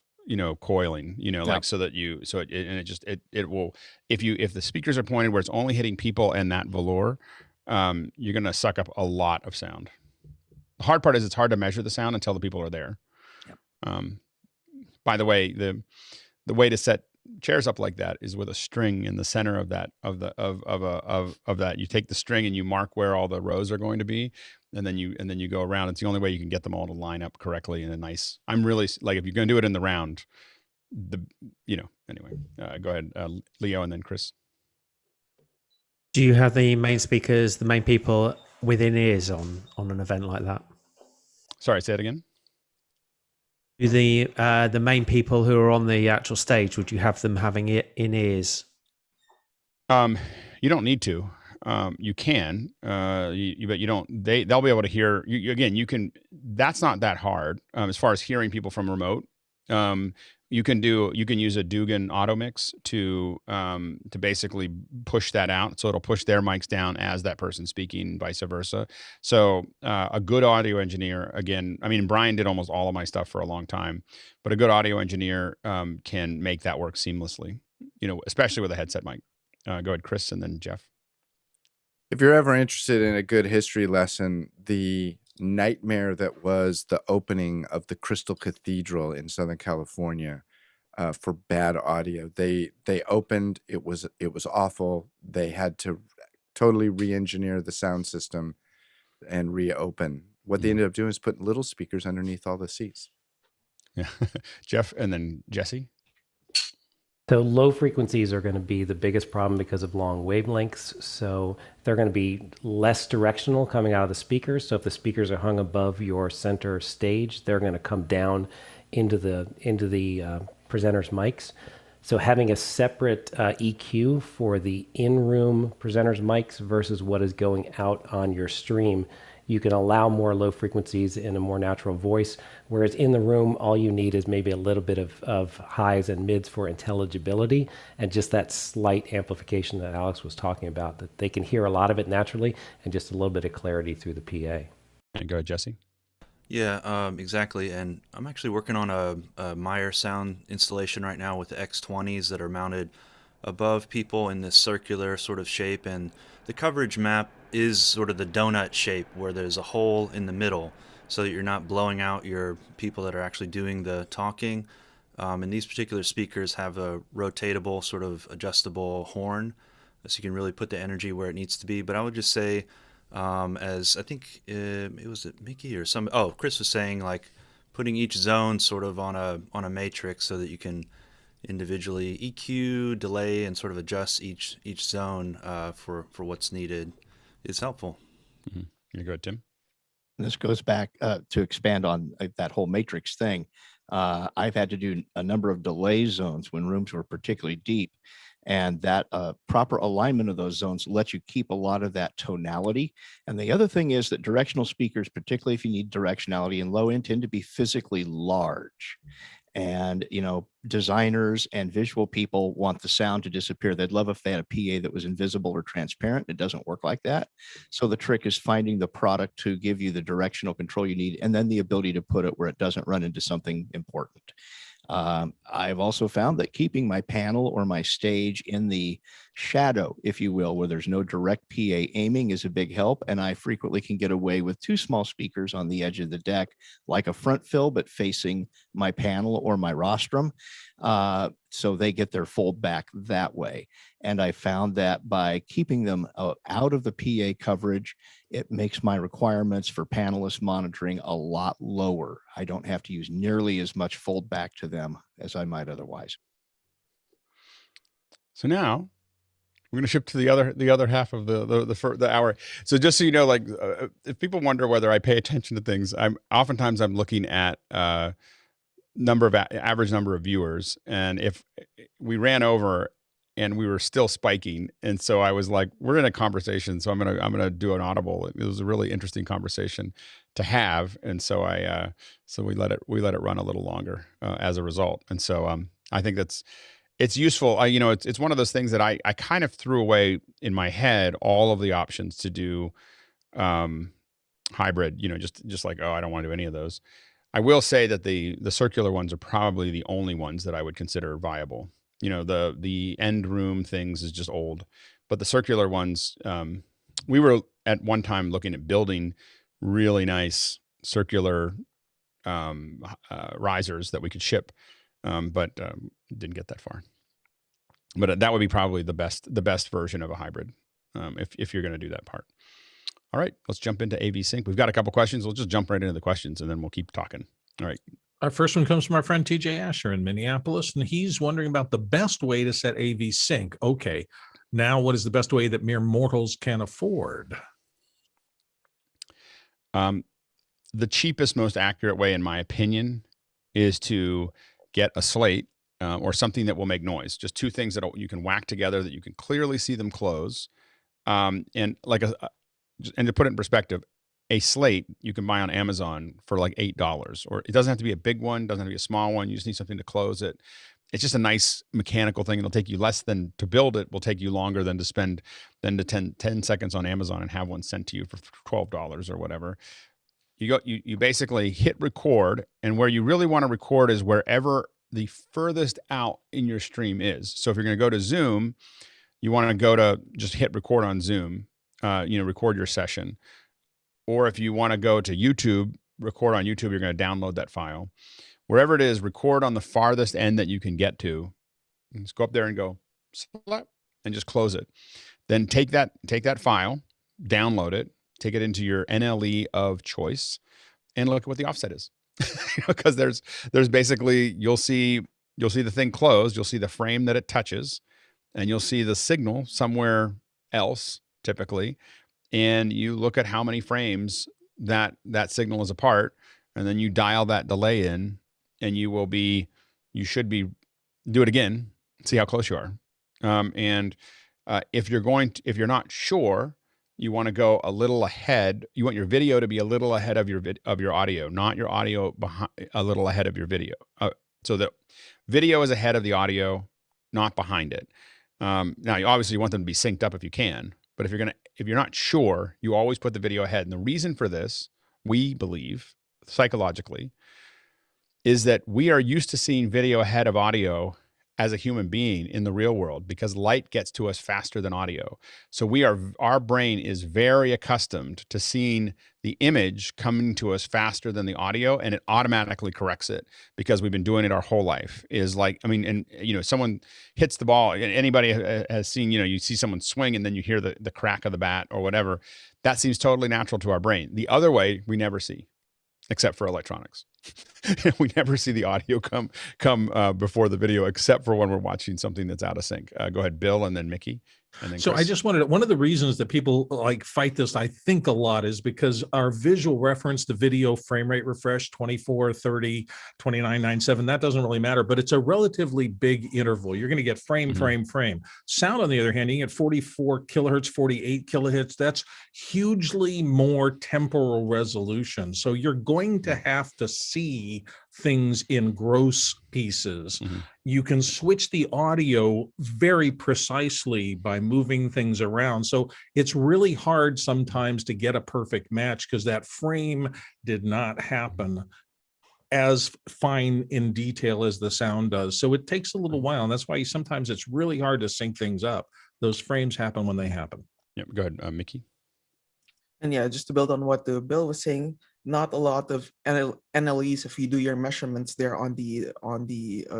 coiling, like so that it will, if the speakers are pointed where it's only hitting people and that velour, you're going to suck up a lot of sound. The hard part is it's hard to measure the sound until the people are there. Yep. By the way, the way to set chairs up like that is with a string in the center of that of that. You take the string and you mark where all the rows are going to be, and then you go around. It's the only way you can get them all to line up correctly in a nice. I'm really like if you're going to do it in the round, anyway. Go ahead, Leo, and then Chris. Do you have the main speakers, the main people within ears on an event like that? Sorry, say it again. The main people who are on the actual stage, would you have them having it in ears? You don't need to. You can, but you don't. They'll be able to hear you again. You can. That's not that hard as far as hearing people from remote. You can use a Dugan auto mix to basically push that out. So it'll push their mics down as that person's speaking, vice versa. So a good audio engineer, again, I mean, Brian did almost all of my stuff for a long time, but a good audio engineer can make that work seamlessly, especially with a headset mic. Go ahead, Chris, and then Jeff. If you're ever interested in a good history lesson, the nightmare that was the opening of the Crystal Cathedral in Southern California for bad audio. They opened, it was awful. They had to totally re-engineer the sound system and reopen. What they ended up doing is putting little speakers underneath all the seats. Yeah. Jeff, and then Jesse. So low frequencies are going to be the biggest problem because of long wavelengths. So they're going to be less directional coming out of the speakers. So if the speakers are hung above your center stage, they're going to come down into the presenters' mics. So having a separate EQ for the in-room presenters' mics versus what is going out on your stream, you can allow more low frequencies in a more natural voice, whereas in the room, all you need is maybe a little bit of highs and mids for intelligibility and just that slight amplification that Alex was talking about, that they can hear a lot of it naturally and just a little bit of clarity through the PA. And go ahead, Jesse. Yeah, exactly. And I'm actually working on a Meyer sound installation right now with the X20s that are mounted above people in this circular sort of shape, and the coverage map is sort of the donut shape where there's a hole in the middle so that you're not blowing out your people that are actually doing the talking. And these particular speakers have a rotatable sort of adjustable horn, so you can really put the energy where it needs to be. But I would just say, as I think it was Mickey or Chris was saying, like putting each zone sort of on a matrix so that you can individually EQ, delay, and sort of adjust each zone for what's needed is helpful. Mm-hmm. You go ahead, Tim. This goes back to expand on that whole matrix thing. I've had to do a number of delay zones when rooms were particularly deep, and that proper alignment of those zones lets you keep a lot of that tonality. And the other thing is that directional speakers, particularly if you need directionality in low end, tend to be physically large. And, designers and visual people want the sound to disappear. They'd love if they had a PA that was invisible or transparent. It doesn't work like that. So the trick is finding the product to give you the directional control you need, and then the ability to put it where it doesn't run into something important. I've also found that keeping my panel or my stage in the shadow, if you will, where there's no direct PA aiming is a big help. And I frequently can get away with 2 small speakers on the edge of the deck, like a front fill, but facing my panel or my rostrum. So they get their fold back that way. And I found that by keeping them out of the PA coverage, it makes my requirements for panelist monitoring a lot lower. I don't have to use nearly as much fold back to them as I might otherwise. So now we're going to shift to the other half of the hour. So just so you know, like if people wonder whether I pay attention to things, I'm looking at average number of viewers, and if we ran over and we were still spiking, and so I was like, we're in a conversation, so I'm gonna do an audible. It was a really interesting conversation to have, and so we let it run a little longer as a result. And so I think it's useful. It's one of those things that I kind of threw away in my head all of the options to do hybrid. Just like, oh, I don't want to do any of those. I will say that the circular ones are probably the only ones that I would consider viable. The end room things is just old, but the circular ones, we were at one time looking at building really nice circular risers that we could ship, but didn't get that far. But that would be probably the best version of a hybrid if you're going to do that part. All right, let's jump into AV Sync. We've got a couple questions. We'll just jump right into the questions, and then we'll keep talking. All right. Our first one comes from our friend TJ Asher in Minneapolis, and he's wondering about the best way to set AV Sync. Okay, now what is the best way that mere mortals can afford? The cheapest, most accurate way, in my opinion, is to get a slate or something that will make noise. Just 2 things that you can whack together that you can clearly see them close. And to put it in perspective, a slate you can buy on Amazon for like $8, or it doesn't have to be a big one, doesn't have to be a small one. You just need something to close it. It's just a nice mechanical thing. It'll take you less than to build it. Will take you longer than to spend 10 seconds on Amazon and have one sent to you for $12 or whatever. You basically hit record, and where you really want to record is wherever the furthest out in your stream is. So if you're going to go to Zoom, you want to go to just hit record on Zoom, record your session. Or if you want to go to YouTube, record on YouTube, you're going to download that file. Wherever it is, record on the farthest end that you can get to. And just go up there and go slap, and just close it. Then take that file, download it, take it into your NLE of choice, and look at what the offset is. Because there's basically, you'll see the thing closed, you'll see the frame that it touches, and you'll see the signal somewhere else typically. And you look at how many frames that signal is apart, and then you dial that delay in, and you should be do it again, see how close you are. If you're not sure, you want to go a little ahead. You want your video to be a little ahead of your audio, not your audio a little ahead of your video. So the video is ahead of the audio, not behind it. Now, obviously, you want them to be synced up if you can. But if you're not sure, you always put the video ahead. And the reason for this, we believe psychologically, is that we are used to seeing video ahead of audio as a human being in the real world, because light gets to us faster than audio. So our brain is very accustomed to seeing the image coming to us faster than the audio, and it automatically corrects it because we've been doing it our whole life. Someone hits the ball. Anybody has seen, you see someone swing and then you hear the crack of the bat or whatever. That seems totally natural to our brain. The other way we never see, except for electronics. We never see the audio come before the video, except for when we're watching something that's out of sync. Go ahead, Bill, and then Mickey. And then so Chris. I just wanted one of the reasons that people fight this, I think a lot, is because our visual reference, the video frame rate refresh, 24, 30, 29, 97, that doesn't really matter, but it's a relatively big interval. You're going to get frame. Sound, on the other hand, you get 44 kilohertz, 48 kilohertz. That's hugely more temporal resolution. So you're going to have to see things in gross pieces. You can switch the audio very precisely by moving things around. So it's really hard sometimes to get a perfect match because that frame did not happen as fine in detail as the sound does. So it takes a little while. And that's why sometimes it's really hard to sync things up. Those frames happen when they happen. Yep. Go ahead, Mickey. And yeah, just to build on what the Bill was saying, not a lot of NLEs. If you do your measurements there on the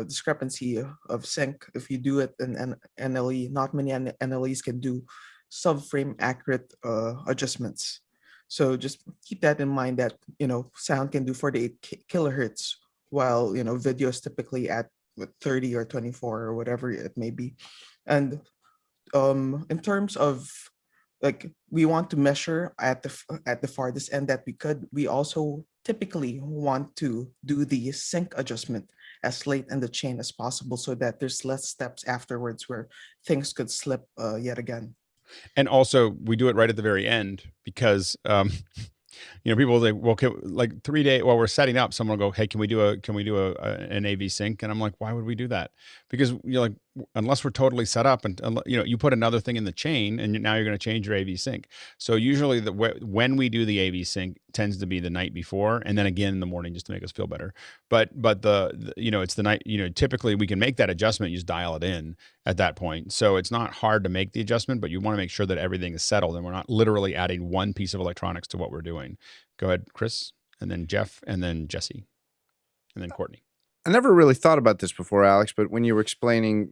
discrepancy of sync, if you do it in NLE, not many NLEs can do subframe accurate adjustments. So just keep that in mind that, sound can do 48 kilohertz, while, video is typically at 30 or 24 or whatever it may be. And in terms of, like, we want to measure at the farthest end that we could, we also typically want to do the sync adjustment as late in the chain as possible, so that there's less steps afterwards where things could slip yet again. And also, we do it right at the very end because, people will say, well, like 3 days while we're setting up, someone will go, hey, can we do an AV sync? And I'm like, why would we do that? Because like, unless we're totally set up and, you put another thing in the chain and now you're going to change your AV sync. So usually when we do the AV sync tends to be the night before, and then again in the morning just to make us feel better. But the it's the night, typically we can make that adjustment, you just dial it in at that point. So it's not hard to make the adjustment, but you want to make sure that everything is settled and we're not literally adding one piece of electronics to what we're doing. Go ahead, Chris, and then Jeff, and then Jesse, and then Courtney. I never really thought about this before, Alex, but when you were explaining,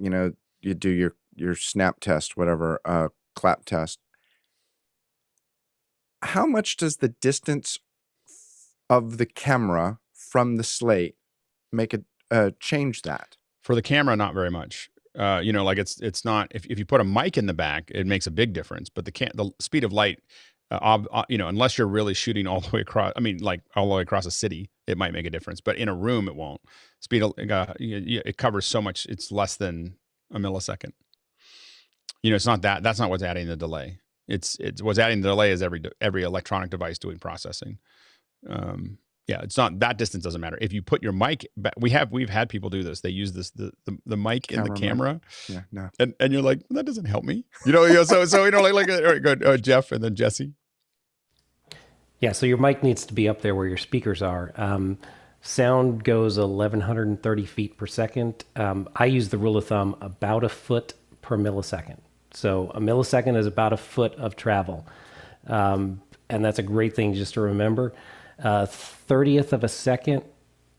you do your snap test, whatever, clap test, how much does the distance of the camera from the slate make it change that? For the camera, not very much. Like it's not, if you put a mic in the back, it makes a big difference, but the speed of light, unless you're really shooting all the way across, like all the way across a city, it might make a difference, but in a room, it won't. It covers so much, it's less than a millisecond. It's not that's not what's adding the delay. It's what's adding the delay is every electronic device doing processing. It's not, that distance doesn't matter. If you put your mic back, we've had people do this. They use the mic in the camera. Yeah, no. And you're like, that doesn't help me. So all right, good. Jeff and then Jesse. Yeah, so your mic needs to be up there where your speakers are. Sound goes 1,130 feet per second. I use the rule of thumb about a foot per millisecond. So a millisecond is about a foot of travel. And that's a great thing just to remember. 30th of a second,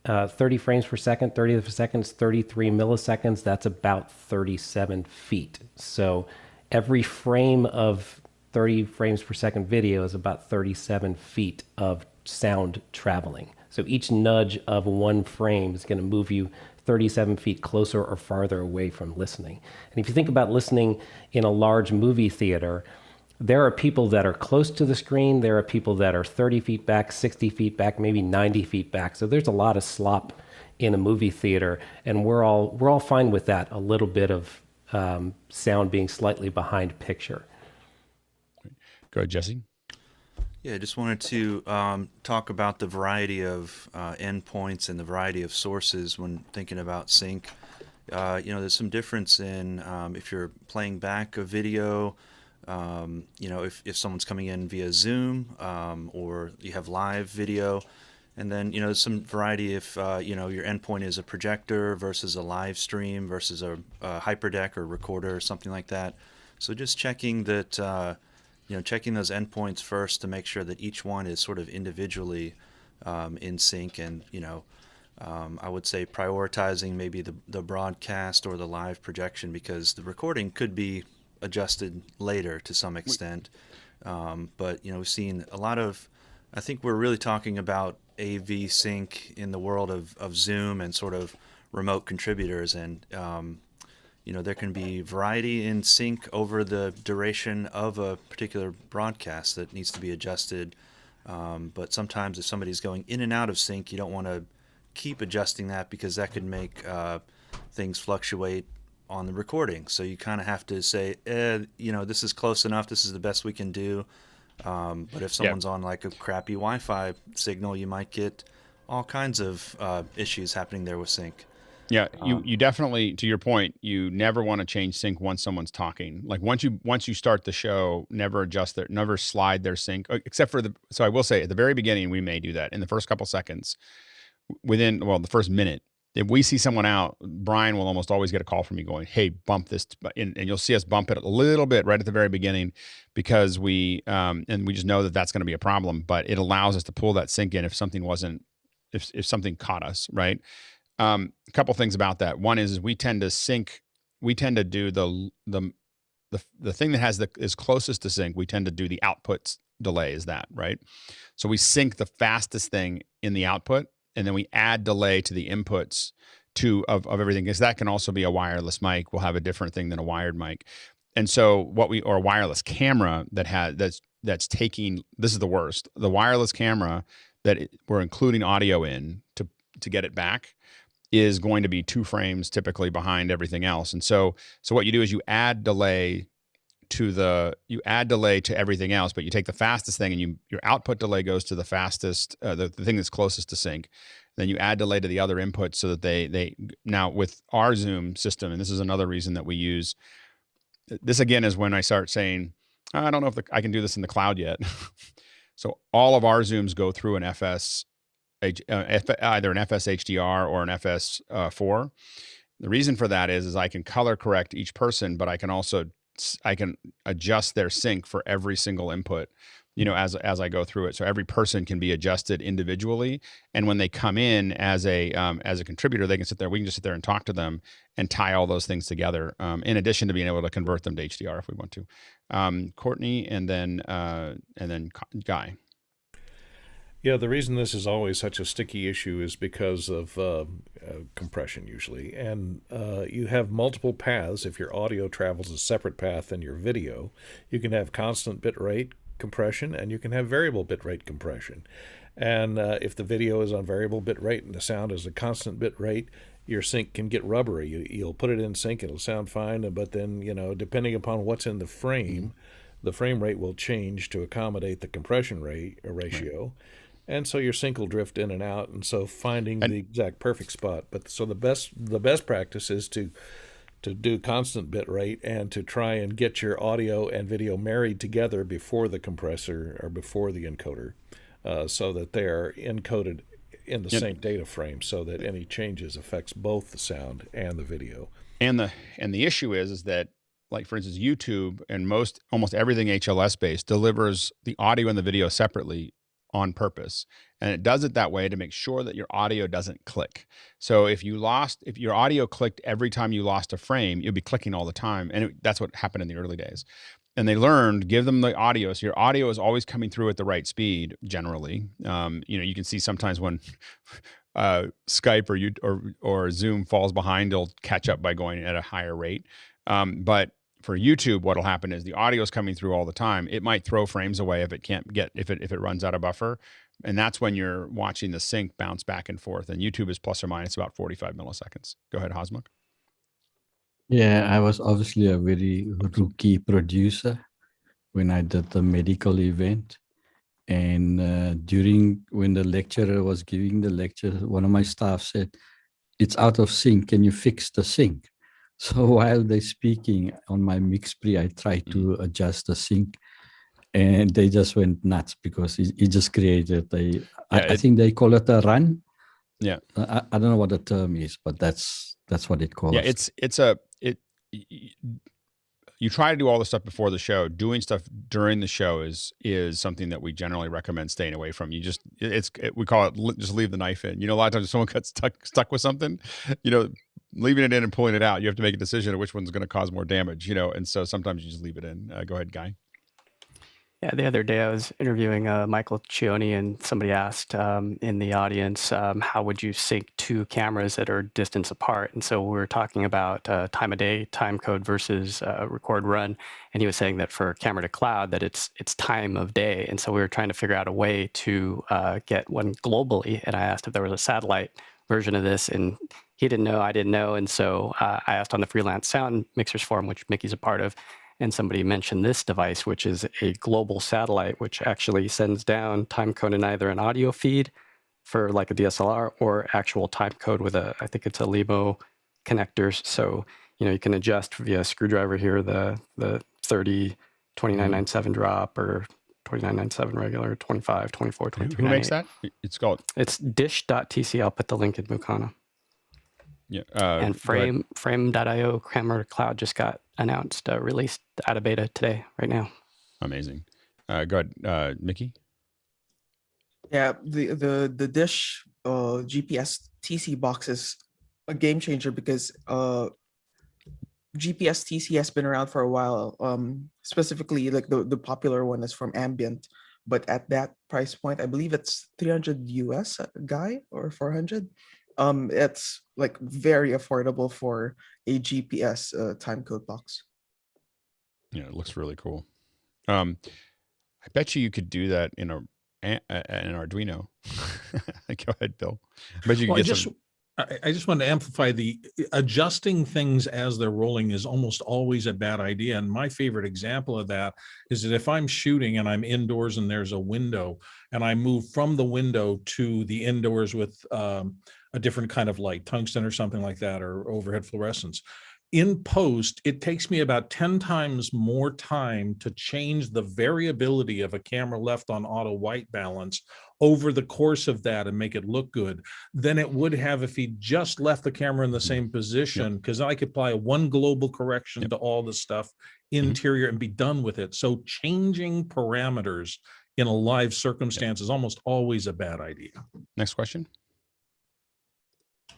30 frames per second, 30th of a second is 33 milliseconds. That's about 37 feet. So every frame of 30 frames per second video is about 37 feet of sound traveling. So each nudge of one frame is going to move you 37 feet closer or farther away from listening. And if you think about listening in a large movie theater, there are people that are close to the screen. There are people that are 30 feet back, 60 feet back, maybe 90 feet back. So there's a lot of slop in a movie theater, and we're all fine with that. A little bit of sound being slightly behind picture. Go ahead, Jesse. Yeah, I just wanted to talk about the variety of endpoints and the variety of sources when thinking about sync. There's some difference in if you're playing back a video, if someone's coming in via Zoom or you have live video. And then, there's some variety if, your endpoint is a projector versus a live stream versus a hyperdeck or recorder or something like that. So just checking that, checking those endpoints first to make sure that each one is sort of individually in sync. And, I would say prioritizing maybe the broadcast or the live projection, because the recording could be adjusted later to some extent. But, we've seen a lot of, I think we're really talking about AV sync in the world of Zoom and sort of remote contributors. And, there can be variety in sync over the duration of a particular broadcast that needs to be adjusted. But sometimes if somebody's going in and out of sync, you don't want to keep adjusting that, because that could make things fluctuate on the recording. So you kind of have to say, this is close enough. This is the best we can do. But if someone's on like a crappy Wi-Fi signal, you might get all kinds of issues happening there with sync. Yeah, you definitely, to your point, you never want to change sync once someone's talking. Like once you start the show, never slide their sync, except for so I will say at the very beginning, we may do that in the first couple seconds. within, well, the first minute, if we see someone out, Brian will almost always get a call from me going, "Hey, bump this," and you'll see us bump it a little bit right at the very beginning, because we just know that that's going to be a problem. But it allows us to pull that sync in if something wasn't, if something caught us, right? A couple things about that. One is we tend to sync. We tend to do the thing that has is closest to sync. We tend to do the output delay, is that right? So we sync the fastest thing in the output, and then we add delay to the inputs of everything, because that can also be a wireless mic. We'll have a different thing than a wired mic. And so or a wireless camera that's taking, this is the worst, the wireless camera that we're including audio in to get it back is going to be 2 frames typically behind everything else. And so what you do is you add delay to everything else, but you take the fastest thing and your output delay goes to the fastest, the thing that's closest to sync. Then you add delay to the other inputs so that they now with our Zoom system, and this is another reason that we use this, again, is when I start saying, I don't know if I can do this in the cloud yet. So all of our Zooms go through an either an FS HDR or an FS 4. The reason for that is I can color correct each person, but I can adjust their sync for every single input, as I go through it. So every person can be adjusted individually. And when they come in as a contributor, they can sit there. We can just sit there and talk to them and tie all those things together. In addition to being able to convert them to HDR if we want to. Courtney and then Guy. Yeah, the reason this is always such a sticky issue is because of compression usually. And you have multiple paths. If your audio travels a separate path than your video, you can have constant bitrate compression and you can have variable bitrate compression. And if the video is on variable bitrate and the sound is a constant bitrate, your sync can get rubbery. You'll put it in sync, it'll sound fine, but then, depending upon what's in the frame rate will change to accommodate the compression rate ratio. Right. And so your sync will drift in and out, and so finding the exact perfect spot. But so the best practice is to do constant bit rate and to try and get your audio and video married together before the compressor or before the encoder, so that they are encoded in the same data frame, so that any changes affects both the sound and the video. And the issue is that, like, for instance, YouTube and almost everything HLS based delivers the audio and the video separately on purpose. And it does it that way to make sure that your audio doesn't click. So if your audio clicked every time you lost a frame, you'd be clicking all the time. And that's what happened in the early days. And they learned, give them the audio. So your audio is always coming through at the right speed, generally. You can see sometimes when Skype or Zoom falls behind, it'll catch up by going at a higher rate. But for YouTube, what'll happen is the audio is coming through all the time. It might throw frames away if it runs out of buffer. And that's when you're watching the sync bounce back and forth. And YouTube is plus or minus about 45 milliseconds. Go ahead, Hosmuk. Yeah, I was obviously a very rookie producer when I did the medical event. And when the lecturer was giving the lecture, one of my staff said, "It's out of sync. Can you fix the sync?" So while they're speaking on my mix pre, I tried to adjust the sync, and they just went nuts because it just created I think they call it a run. Yeah, I don't know what the term is, but that's what it calls. Yeah, you try to do all the stuff before the show. Doing stuff during the show is something that we generally recommend staying away from. We call it just leave the knife in. A lot of times if someone gets stuck with something, leaving it in and pulling it out, you have to make a decision of which one's going to cause more damage, and so sometimes you just leave it in. Go ahead, Guy. Yeah, the other day I was interviewing Michael Cioni, and somebody asked in the audience, how would you sync 2 cameras that are distance apart? And so we were talking about time of day, time code versus record run. And he was saying that for camera to cloud, that it's time of day. And so we were trying to figure out a way to get one globally. And I asked if there was a satellite version of this, and he didn't know, I didn't know. And so I asked on the Freelance Sound Mixers forum, which Mickey's a part of, and somebody mentioned this device, which is a global satellite, which actually sends down time code in either an audio feed for like a DSLR or actual time code with I think it's a LEMO connectors. So, you can adjust via screwdriver here, the 30 2997 drop or 2997 regular, 25, 24, 23. Who makes that? It's called. It's dish.tc. I'll put the link in Mukana. Yeah. And frame.io Camera Cloud just got announced, released out of beta today, right now. Amazing. Go ahead, Mickey. Yeah, the Dish GPS TC box is a game changer because GPS TC has been around for a while. Specifically, like the popular one is from Ambient, but at that price point, I believe it's 300 US guy or 400. It's like very affordable for a GPS time code box. Yeah, it looks really cool. I bet you could do that in an Arduino. Go ahead, Bill. I bet you could get some. I just want to amplify the adjusting things as they're rolling is almost always a bad idea. And my favorite example of that is that if I'm shooting and I'm indoors and there's a window and I move from the window to the indoors with a different kind of light, tungsten or something like that, or overhead fluorescence. In post, it takes me about 10 times more time to change the variability of a camera left on auto white balance over the course of that and make it look good than it would have if he just left the camera in the same position, because I could apply one global correction to all the stuff interior and be done with it. So changing parameters in a live circumstance is almost always a bad idea. Next question.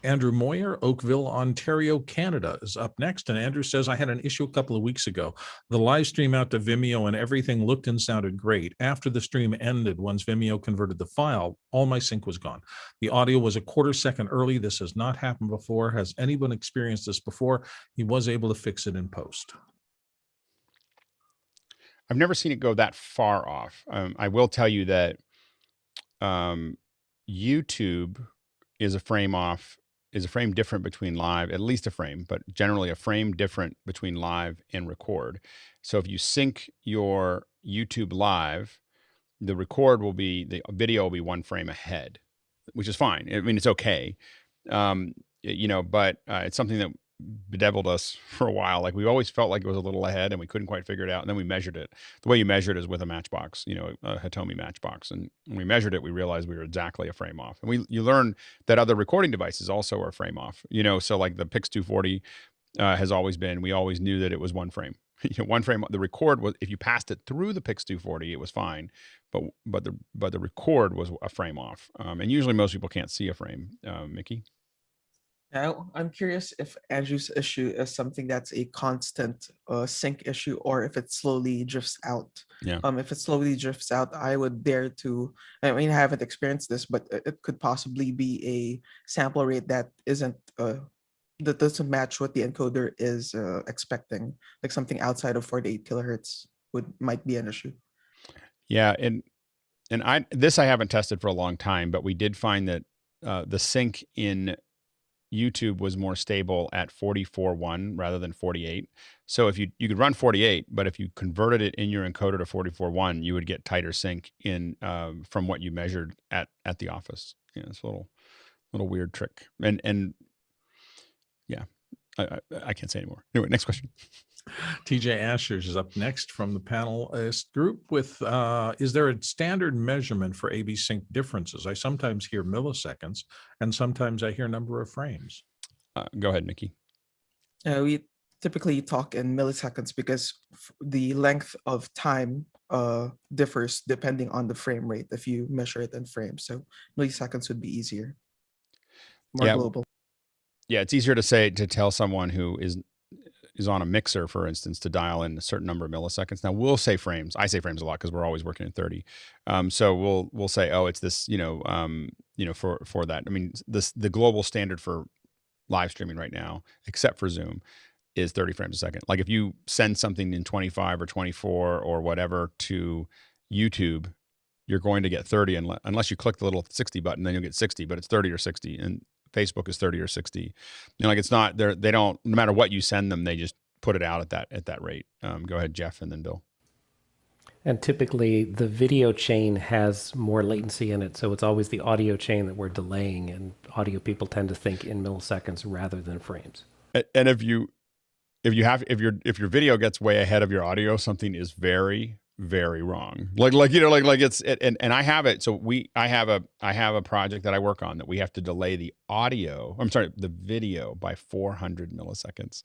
Andrew Moyer, Oakville, Ontario, Canada is up next. And Andrew says, I had an issue a couple of weeks ago. The live stream out to Vimeo and everything looked and sounded great. After the stream ended, once Vimeo converted the file, all my sync was gone. The audio was a quarter second early. This has not happened before. Has anyone experienced this before? He was able to fix it in post. I've never seen it go that far off. I will tell you that YouTube is a frame off. Is a frame different between live, at least a frame, but generally a frame different between live and record. So if you sync your YouTube live, the record will be, the video will be one frame ahead, which is fine. I mean, it's okay. You know, but it's something that bedeviled us for a while. Like we always felt like it was a little ahead and we couldn't quite figure it out. And then we measured it. The way you measure it is with a matchbox, you know, a Hitomi matchbox. And when we measured it, we realized we were exactly a frame off. And you learn that other recording devices also are frame off, you know, so like the Pix 240 has always been, we always knew that it was one frame. You know, one frame, the record was, if you passed it through the Pix 240, it was fine. But the record was a frame off. And usually most people can't see a frame. Mickey? Now, I'm curious if Andrew's issue is something that's a constant sync issue or if it slowly drifts out. Yeah. If it slowly drifts out, I would dare to, I mean, I haven't experienced this, but it could possibly be a sample rate that isn't, that doesn't match what the encoder is expecting. Like something outside of 48 kilohertz might be an issue. Yeah. And I haven't tested for a long time, but we did find that the sync in YouTube was more stable at 44.1 rather than 48. So if you could run 48, but if you converted it in your encoder to 44.1, you would get tighter sync in from what you measured at the office. Yeah, it's a little weird trick. And yeah, I can't say anymore. Anyway, next question. TJ Ashers is up next from the panelist group with, is there a standard measurement for AB sync differences? I sometimes hear milliseconds and sometimes I hear number of frames. Go ahead, Nikki. We typically talk in milliseconds because the length of time differs depending on the frame rate if you measure it in frames. So milliseconds would be easier, more global. Yeah, it's easier to tell someone who is on a mixer, for instance, to dial in a certain number of milliseconds. Now we'll say frames. I say frames a lot because we're always working in 30. So we'll say, oh, it's this, for that. I mean, the global standard for live streaming right now, except for Zoom, is 30 frames a second. Like if you send something in 25 or 24 or whatever to YouTube, you're going to get 30 unless you click the little 60 button, then you'll get 60, but it's 30 or 60. And Facebook is 30 or 60. You know, like it's not, they don't, no matter what you send them, they just put it out at that rate. Go ahead, Jeff, and then Bill. And typically the video chain has more latency in it. So it's always the audio chain that we're delaying, and audio people tend to think in milliseconds rather than frames. And if your video gets way ahead of your audio, something is very, very wrong. Like it's and I have it. So I have a project that I work on that we have to delay the video by 400 milliseconds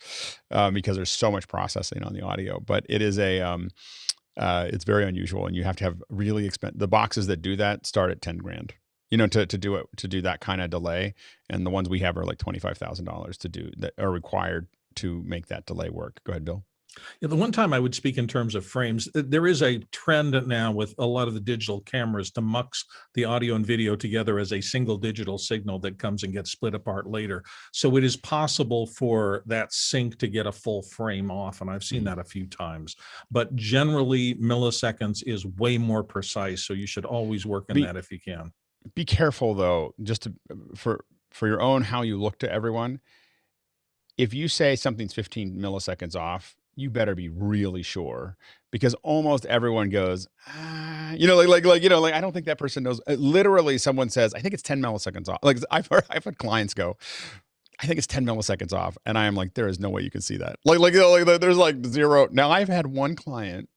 because there's so much processing on the audio. But it is it's very unusual, and you have to have really expensive. The boxes that do that start at 10 grand. To do that kind of delay, and the ones we have are like $25,000 to do that are required to make that delay work. Go ahead, Bill. Yeah, the one time I would speak in terms of frames, there is a trend now with a lot of the digital cameras to mux the audio and video together as a single digital signal that comes and gets split apart later. So it is possible for that sync to get a full frame off, and I've seen that a few times. But generally, milliseconds is way more precise, so you should always work in that if you can. Be careful though, just for your own how you look to everyone. If you say something's 15 milliseconds off, you better be really sure, because almost everyone goes, I don't think that person knows. Literally, someone says, I think it's 10 milliseconds off. Like I've had clients go, I think it's 10 milliseconds off, and I am like, there is no way you can see that. There's like zero. Now I've had one client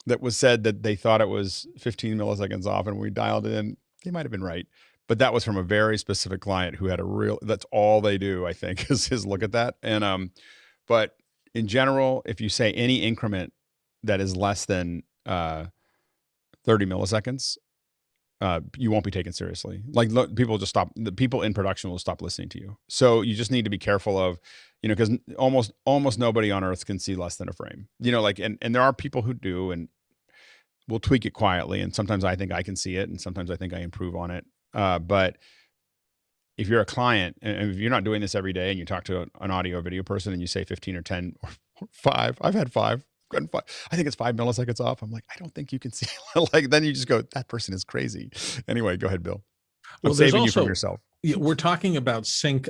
that said that they thought it was 15 milliseconds off, and we dialed it in. They might have been right, but that was from a very specific client who had that's all they do, I think, is look at that. And but in general, if you say any increment that is less than 30 milliseconds, you won't be taken seriously. Like people just stop. The people in production will stop listening to you. So you just need to be careful of, because almost nobody on earth can see less than a frame. And there are people who do, and we'll tweak it quietly. And sometimes I think I can see it, and sometimes I think I improve on it. But if you're a client, and if you're not doing this every day, and you talk to an audio or video person and you say 15 or 10 or 5, I've had 5. I think it's 5 milliseconds off. I'm like, I don't think you can see. Then you just go, that person is crazy. Anyway, go ahead, Bill. I'm saving you from yourself. We're talking about sync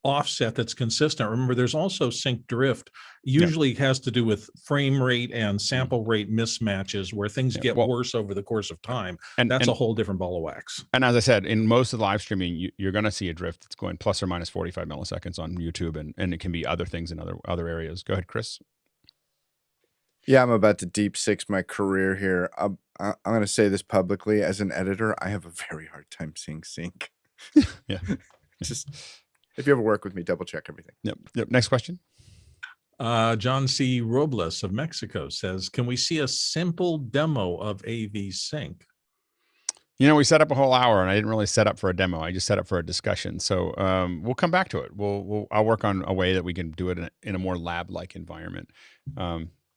offset that's consistent. Remember, there's also sync drift. Usually has to do with frame rate and sample rate mismatches where things get worse over the course of time. And that's a whole different ball of wax. And as I said, in most of the live streaming, you're going to see a drift that's going plus or minus 45 milliseconds on YouTube, and it can be other things in other areas. Go ahead, Chris. Yeah, I'm about to deep six my career here. I'm going to say this publicly. As an editor, I have a very hard time seeing sync. Yeah. Just... if you ever work with me, double check everything. Yep. Next question. John C. Robles of Mexico says, can we see a simple demo of AV sync? We set up a whole hour, and I didn't really set up for a demo. I just set up for a discussion. So we'll come back to it. I'll work on a way that we can do it in a more lab-like environment.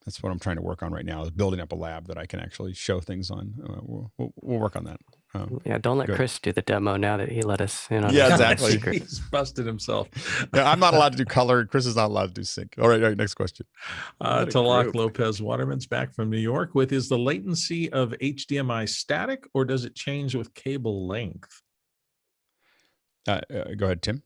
That's what I'm trying to work on right now, is building up a lab that I can actually show things on. We'll work on that. Yeah, don't let Chris do the demo now that he let us in on exactly. He's busted himself. Yeah, I'm not allowed to do color. Chris is not allowed to do sync. All right, next question. Talak Lopez Waterman's back from New York with, is the latency of HDMI static, or does it change with cable length? Go ahead, Tim.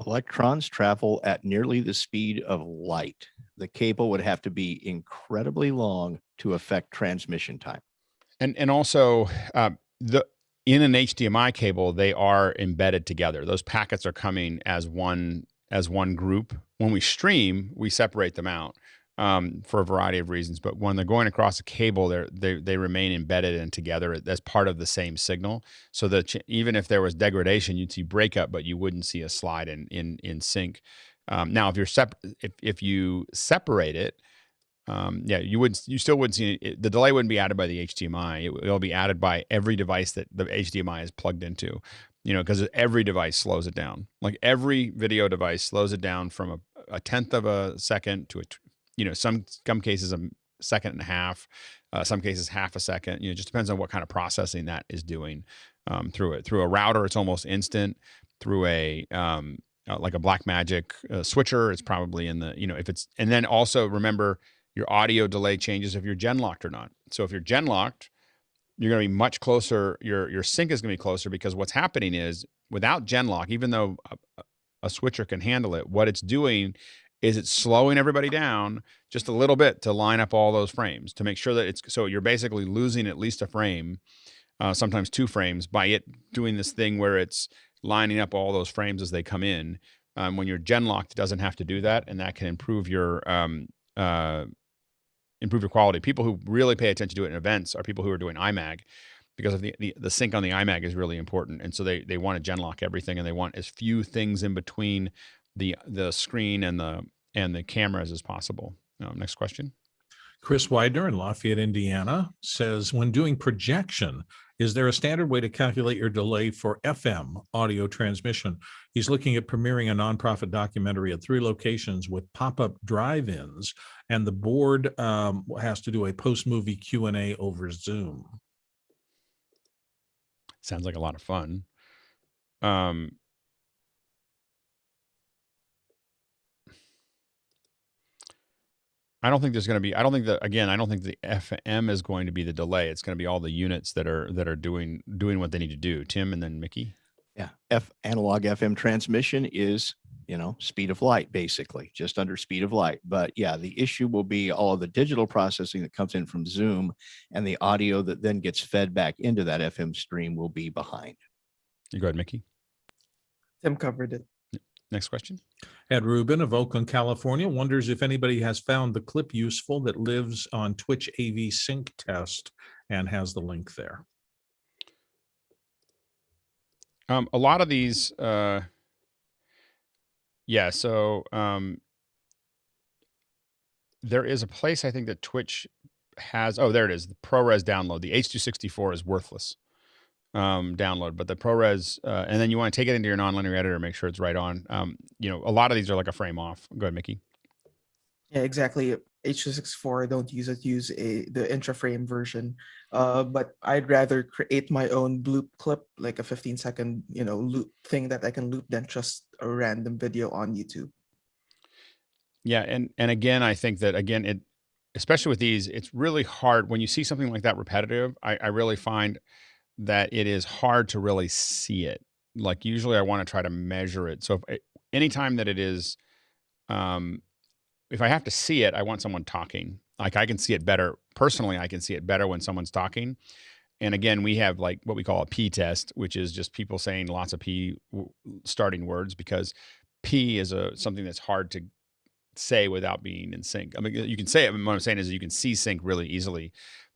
Electrons travel at nearly the speed of light. The cable would have to be incredibly long to affect transmission time. And also, in an HDMI cable, they are embedded together. Those packets are coming as one group. When we stream, we separate them out for a variety of reasons. But when they're going across a cable, they remain embedded and together as part of the same signal. So that even if there was degradation, you'd see breakup, but you wouldn't see a slide in sync. Now, if you separate it. You still wouldn't see it. The delay wouldn't be added by the HDMI. It'll be added by every device that the HDMI is plugged into, because every device slows it down. Like every video device slows it down from a tenth of a second to some cases a second and a half, some cases half a second. It just depends on what kind of processing that is doing through it. Through a router, it's almost instant. Through a like a Blackmagic switcher, it's probably in the if it's. And then also remember, your audio delay changes if you're gen locked or not. So if you're gen locked, you're going to be much closer. Your sync is going to be closer, because what's happening is, without gen lock, even though a switcher can handle it, what it's doing is it's slowing everybody down just a little bit to line up all those frames, to make sure that so you're basically losing at least a frame, sometimes 2 frames, by it doing this thing where it's lining up all those frames as they come in. When you're gen locked, it doesn't have to do that, and that can improve your improve your quality. People who really pay attention to it in events are people who are doing iMag, because of the sync on the iMag is really important. And so they want to genlock everything, and they want as few things in between the screen and the cameras as possible. Next question. Chris Widener in Lafayette, Indiana says, when doing projection, is there a standard way to calculate your delay for FM audio transmission? He's looking at premiering a nonprofit documentary at 3 locations with pop-up drive-ins, and the board has to do a post-movie Q&A over Zoom. Sounds like a lot of fun. I don't think there's going to be, I don't think the FM is going to be the delay. It's going to be all the units that are doing what they need to do. Tim and then Mickey. Yeah. Analog FM transmission is, speed of light, basically, just under speed of light. But yeah, the issue will be all of the digital processing that comes in from Zoom, and the audio that then gets fed back into that FM stream will be behind. You go ahead, Mickey. Tim covered it. Next question. Ed Rubin of Oakland, California wonders if anybody has found the clip useful that lives on Twitch AV Sync Test, and has the link there. A lot of these, yeah. So there is a place I think that Twitch has. Oh, there it is. The ProRes download. The H264 is worthless download, but the ProRes, and then you want to take it into your nonlinear editor, make sure it's right on. A lot of these are like a frame off. Go ahead, Mickey. Yeah, exactly. H264, don't use it. Use the intra-frame version. But I'd rather create my own loop clip, like a 15-second, loop thing that I can loop, than just a random video on YouTube. Yeah, and again, I think that especially with these, it's really hard when you see something like that repetitive. I really find that it is hard to really see it. Like usually I want to try to measure it. So anytime that it is, if I have to see it, I want someone talking. Like I can see it better. Personally, I can see it better when someone's talking. And again, we have like what we call a P test, which is just people saying lots of P starting words, because P is something that's hard to say without being in sync. I mean, you can say it, but what I'm saying is you can see sync really easily.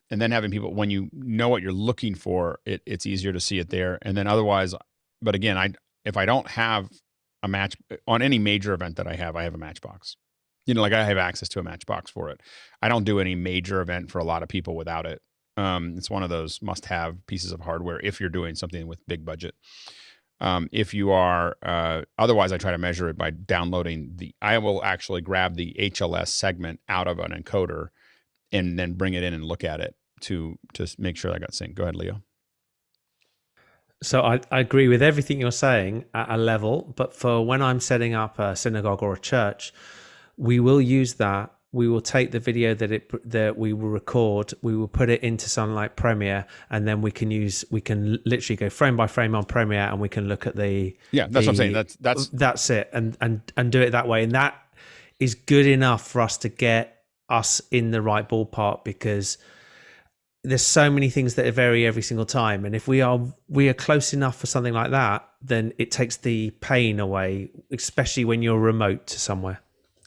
And then having people, when you know what you're looking for, it's easier to see it there. And then otherwise, but again, if I don't have a match on any major event that I have a Matchbox. Like I have access to a Matchbox for it. I don't do any major event for a lot of people without it. It's one of those must-have pieces of hardware if you're doing something with big budget. If you are, otherwise I try to measure it by downloading I will actually grab the HLS segment out of an encoder and then bring it in and look at it to make sure I got synced. Go ahead, Leo. So I agree with everything you're saying at a level, but for when I'm setting up a synagogue or a church, we will use that. We will take the video that we will record, we will put it into something like Premiere, and then we can literally go frame by frame on Premiere, and we can look at that's what I'm saying. That's it, and do it that way. And that is good enough for us to get us in the right ballpark, because there's so many things that vary every single time, and if we are close enough for something like that, then it takes the pain away, especially when you're remote to somewhere.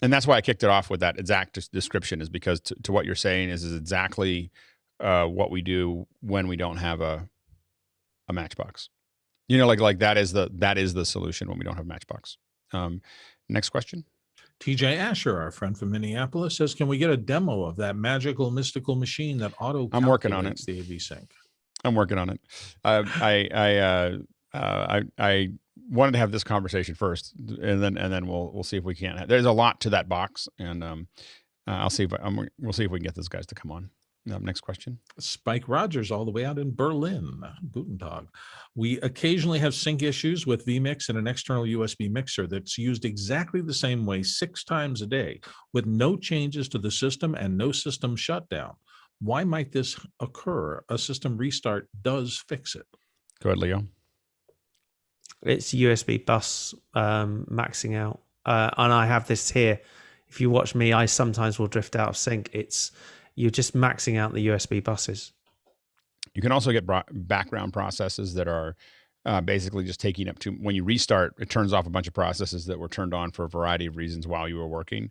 And that's why I kicked it off with that exact description, is because to what you're saying is exactly what we do when we don't have a Matchbox. Like that is the solution when we don't have a Matchbox. Next question. TJ Asher, our friend from Minneapolis, says, can we get a demo of that magical, mystical machine that I'm working on it. The AV sync? I'm working on it. I wanted to have this conversation first, and then we'll see if we can. There's a lot to that box, and we'll see if we can get those guys to come on. Next question. Spike Rogers, all the way out in Berlin. Guten Tag. We occasionally have sync issues with vMix and an external USB mixer that's used exactly the same way 6 times a day, with no changes to the system and no system shutdown. Why might this occur? A system restart does fix it. Go ahead, Leo. It's USB bus maxing out. And I have this here. If you watch me, I sometimes will drift out of sync. You're just maxing out the USB buses. You can also get background processes that are basically just taking up when you restart, it turns off a bunch of processes that were turned on for a variety of reasons while you were working.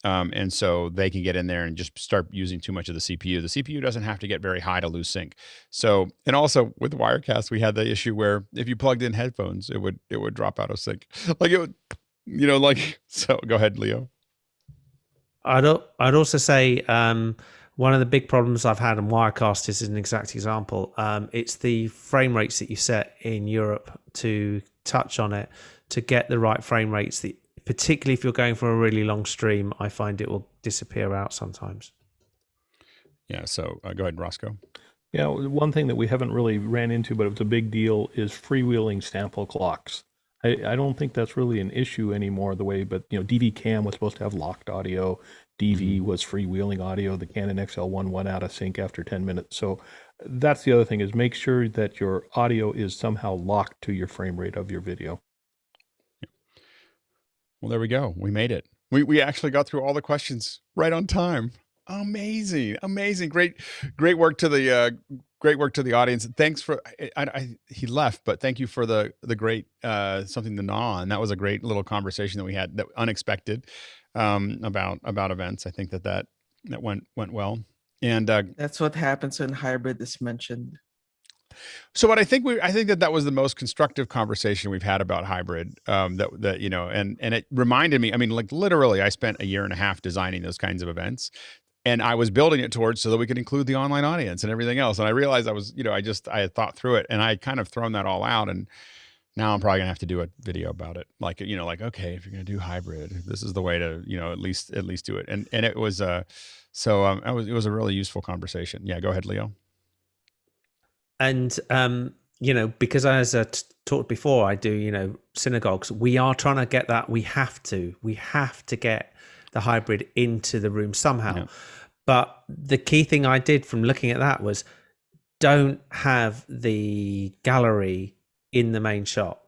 And so they can get in there and just start using too much of the CPU. The CPU doesn't have to get very high to lose sync. So, and also with Wirecast, we had the issue where if you plugged in headphones, it would drop out of sync. Like it would, so go ahead, Leo. I'd also say one of the big problems I've had on Wirecast is an exact example. It's the frame rates that you set in Europe to touch on it to get the right frame rates. Particularly if you're going for a really long stream, I find it will disappear out sometimes. Yeah. So go ahead, Roscoe. Yeah. One thing that we haven't really ran into, but it's a big deal, is freewheeling sample clocks. I don't think that's really an issue anymore the way, but DV Cam was supposed to have locked audio. DV was freewheeling audio. The Canon XL1 went out of sync after 10 minutes. So that's the other thing, is make sure that your audio is somehow locked to your frame rate of your video. Well, there we go. We made it. We actually got through all the questions right on time. Amazing. Great work to the audience. Thanks for he left, but thank you for the great something to gnaw on. That was a great little conversation that we had, that unexpected, about events. I think that went well. And that's what happens when hybrid is mentioned. So what I think that was the most constructive conversation we've had about hybrid, and it reminded me, I mean, like literally I spent a year and a half designing those kinds of events, and I was building it towards so that we could include the online audience and everything else. And I realized I had thought through it, and I had kind of thrown that all out. And now I'm probably gonna have to do a video about it. Like, okay, if you're gonna do hybrid, this is the way to, at least do it. And it was, it was a really useful conversation. Yeah, go ahead, Leo. And, because as I talked before, I do, synagogues, we are trying to get that. We have to get the hybrid into the room somehow. Yeah. But the key thing I did from looking at that was don't have the gallery in the main shot.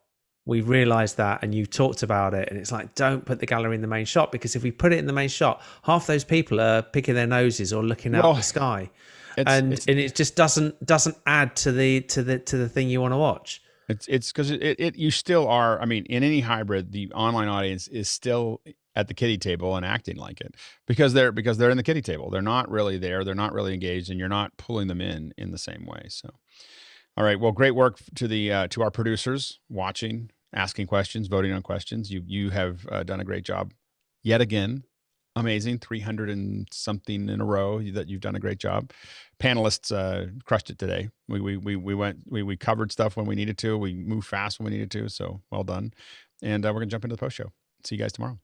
We realized that, and you talked about it, and it's like, don't put the gallery in the main shot, because if we put it in the main shot, half those people are picking their noses or looking out at the sky. And it just doesn't add to the thing you want to watch. It's because you still are. I mean, in any hybrid, the online audience is still at the kiddie table and acting like it, because they're in the kiddie table. They're not really there. They're not really engaged, and you're not pulling them in the same way. So, all right. Well, great work to our producers watching, asking questions, voting on questions. You have done a great job yet again. Amazing, 300 and something in a row that you've done a great job. Panelists crushed it today. We covered stuff when we needed to. We moved fast when we needed to. So well done. And we're gonna jump into the post show. See you guys tomorrow.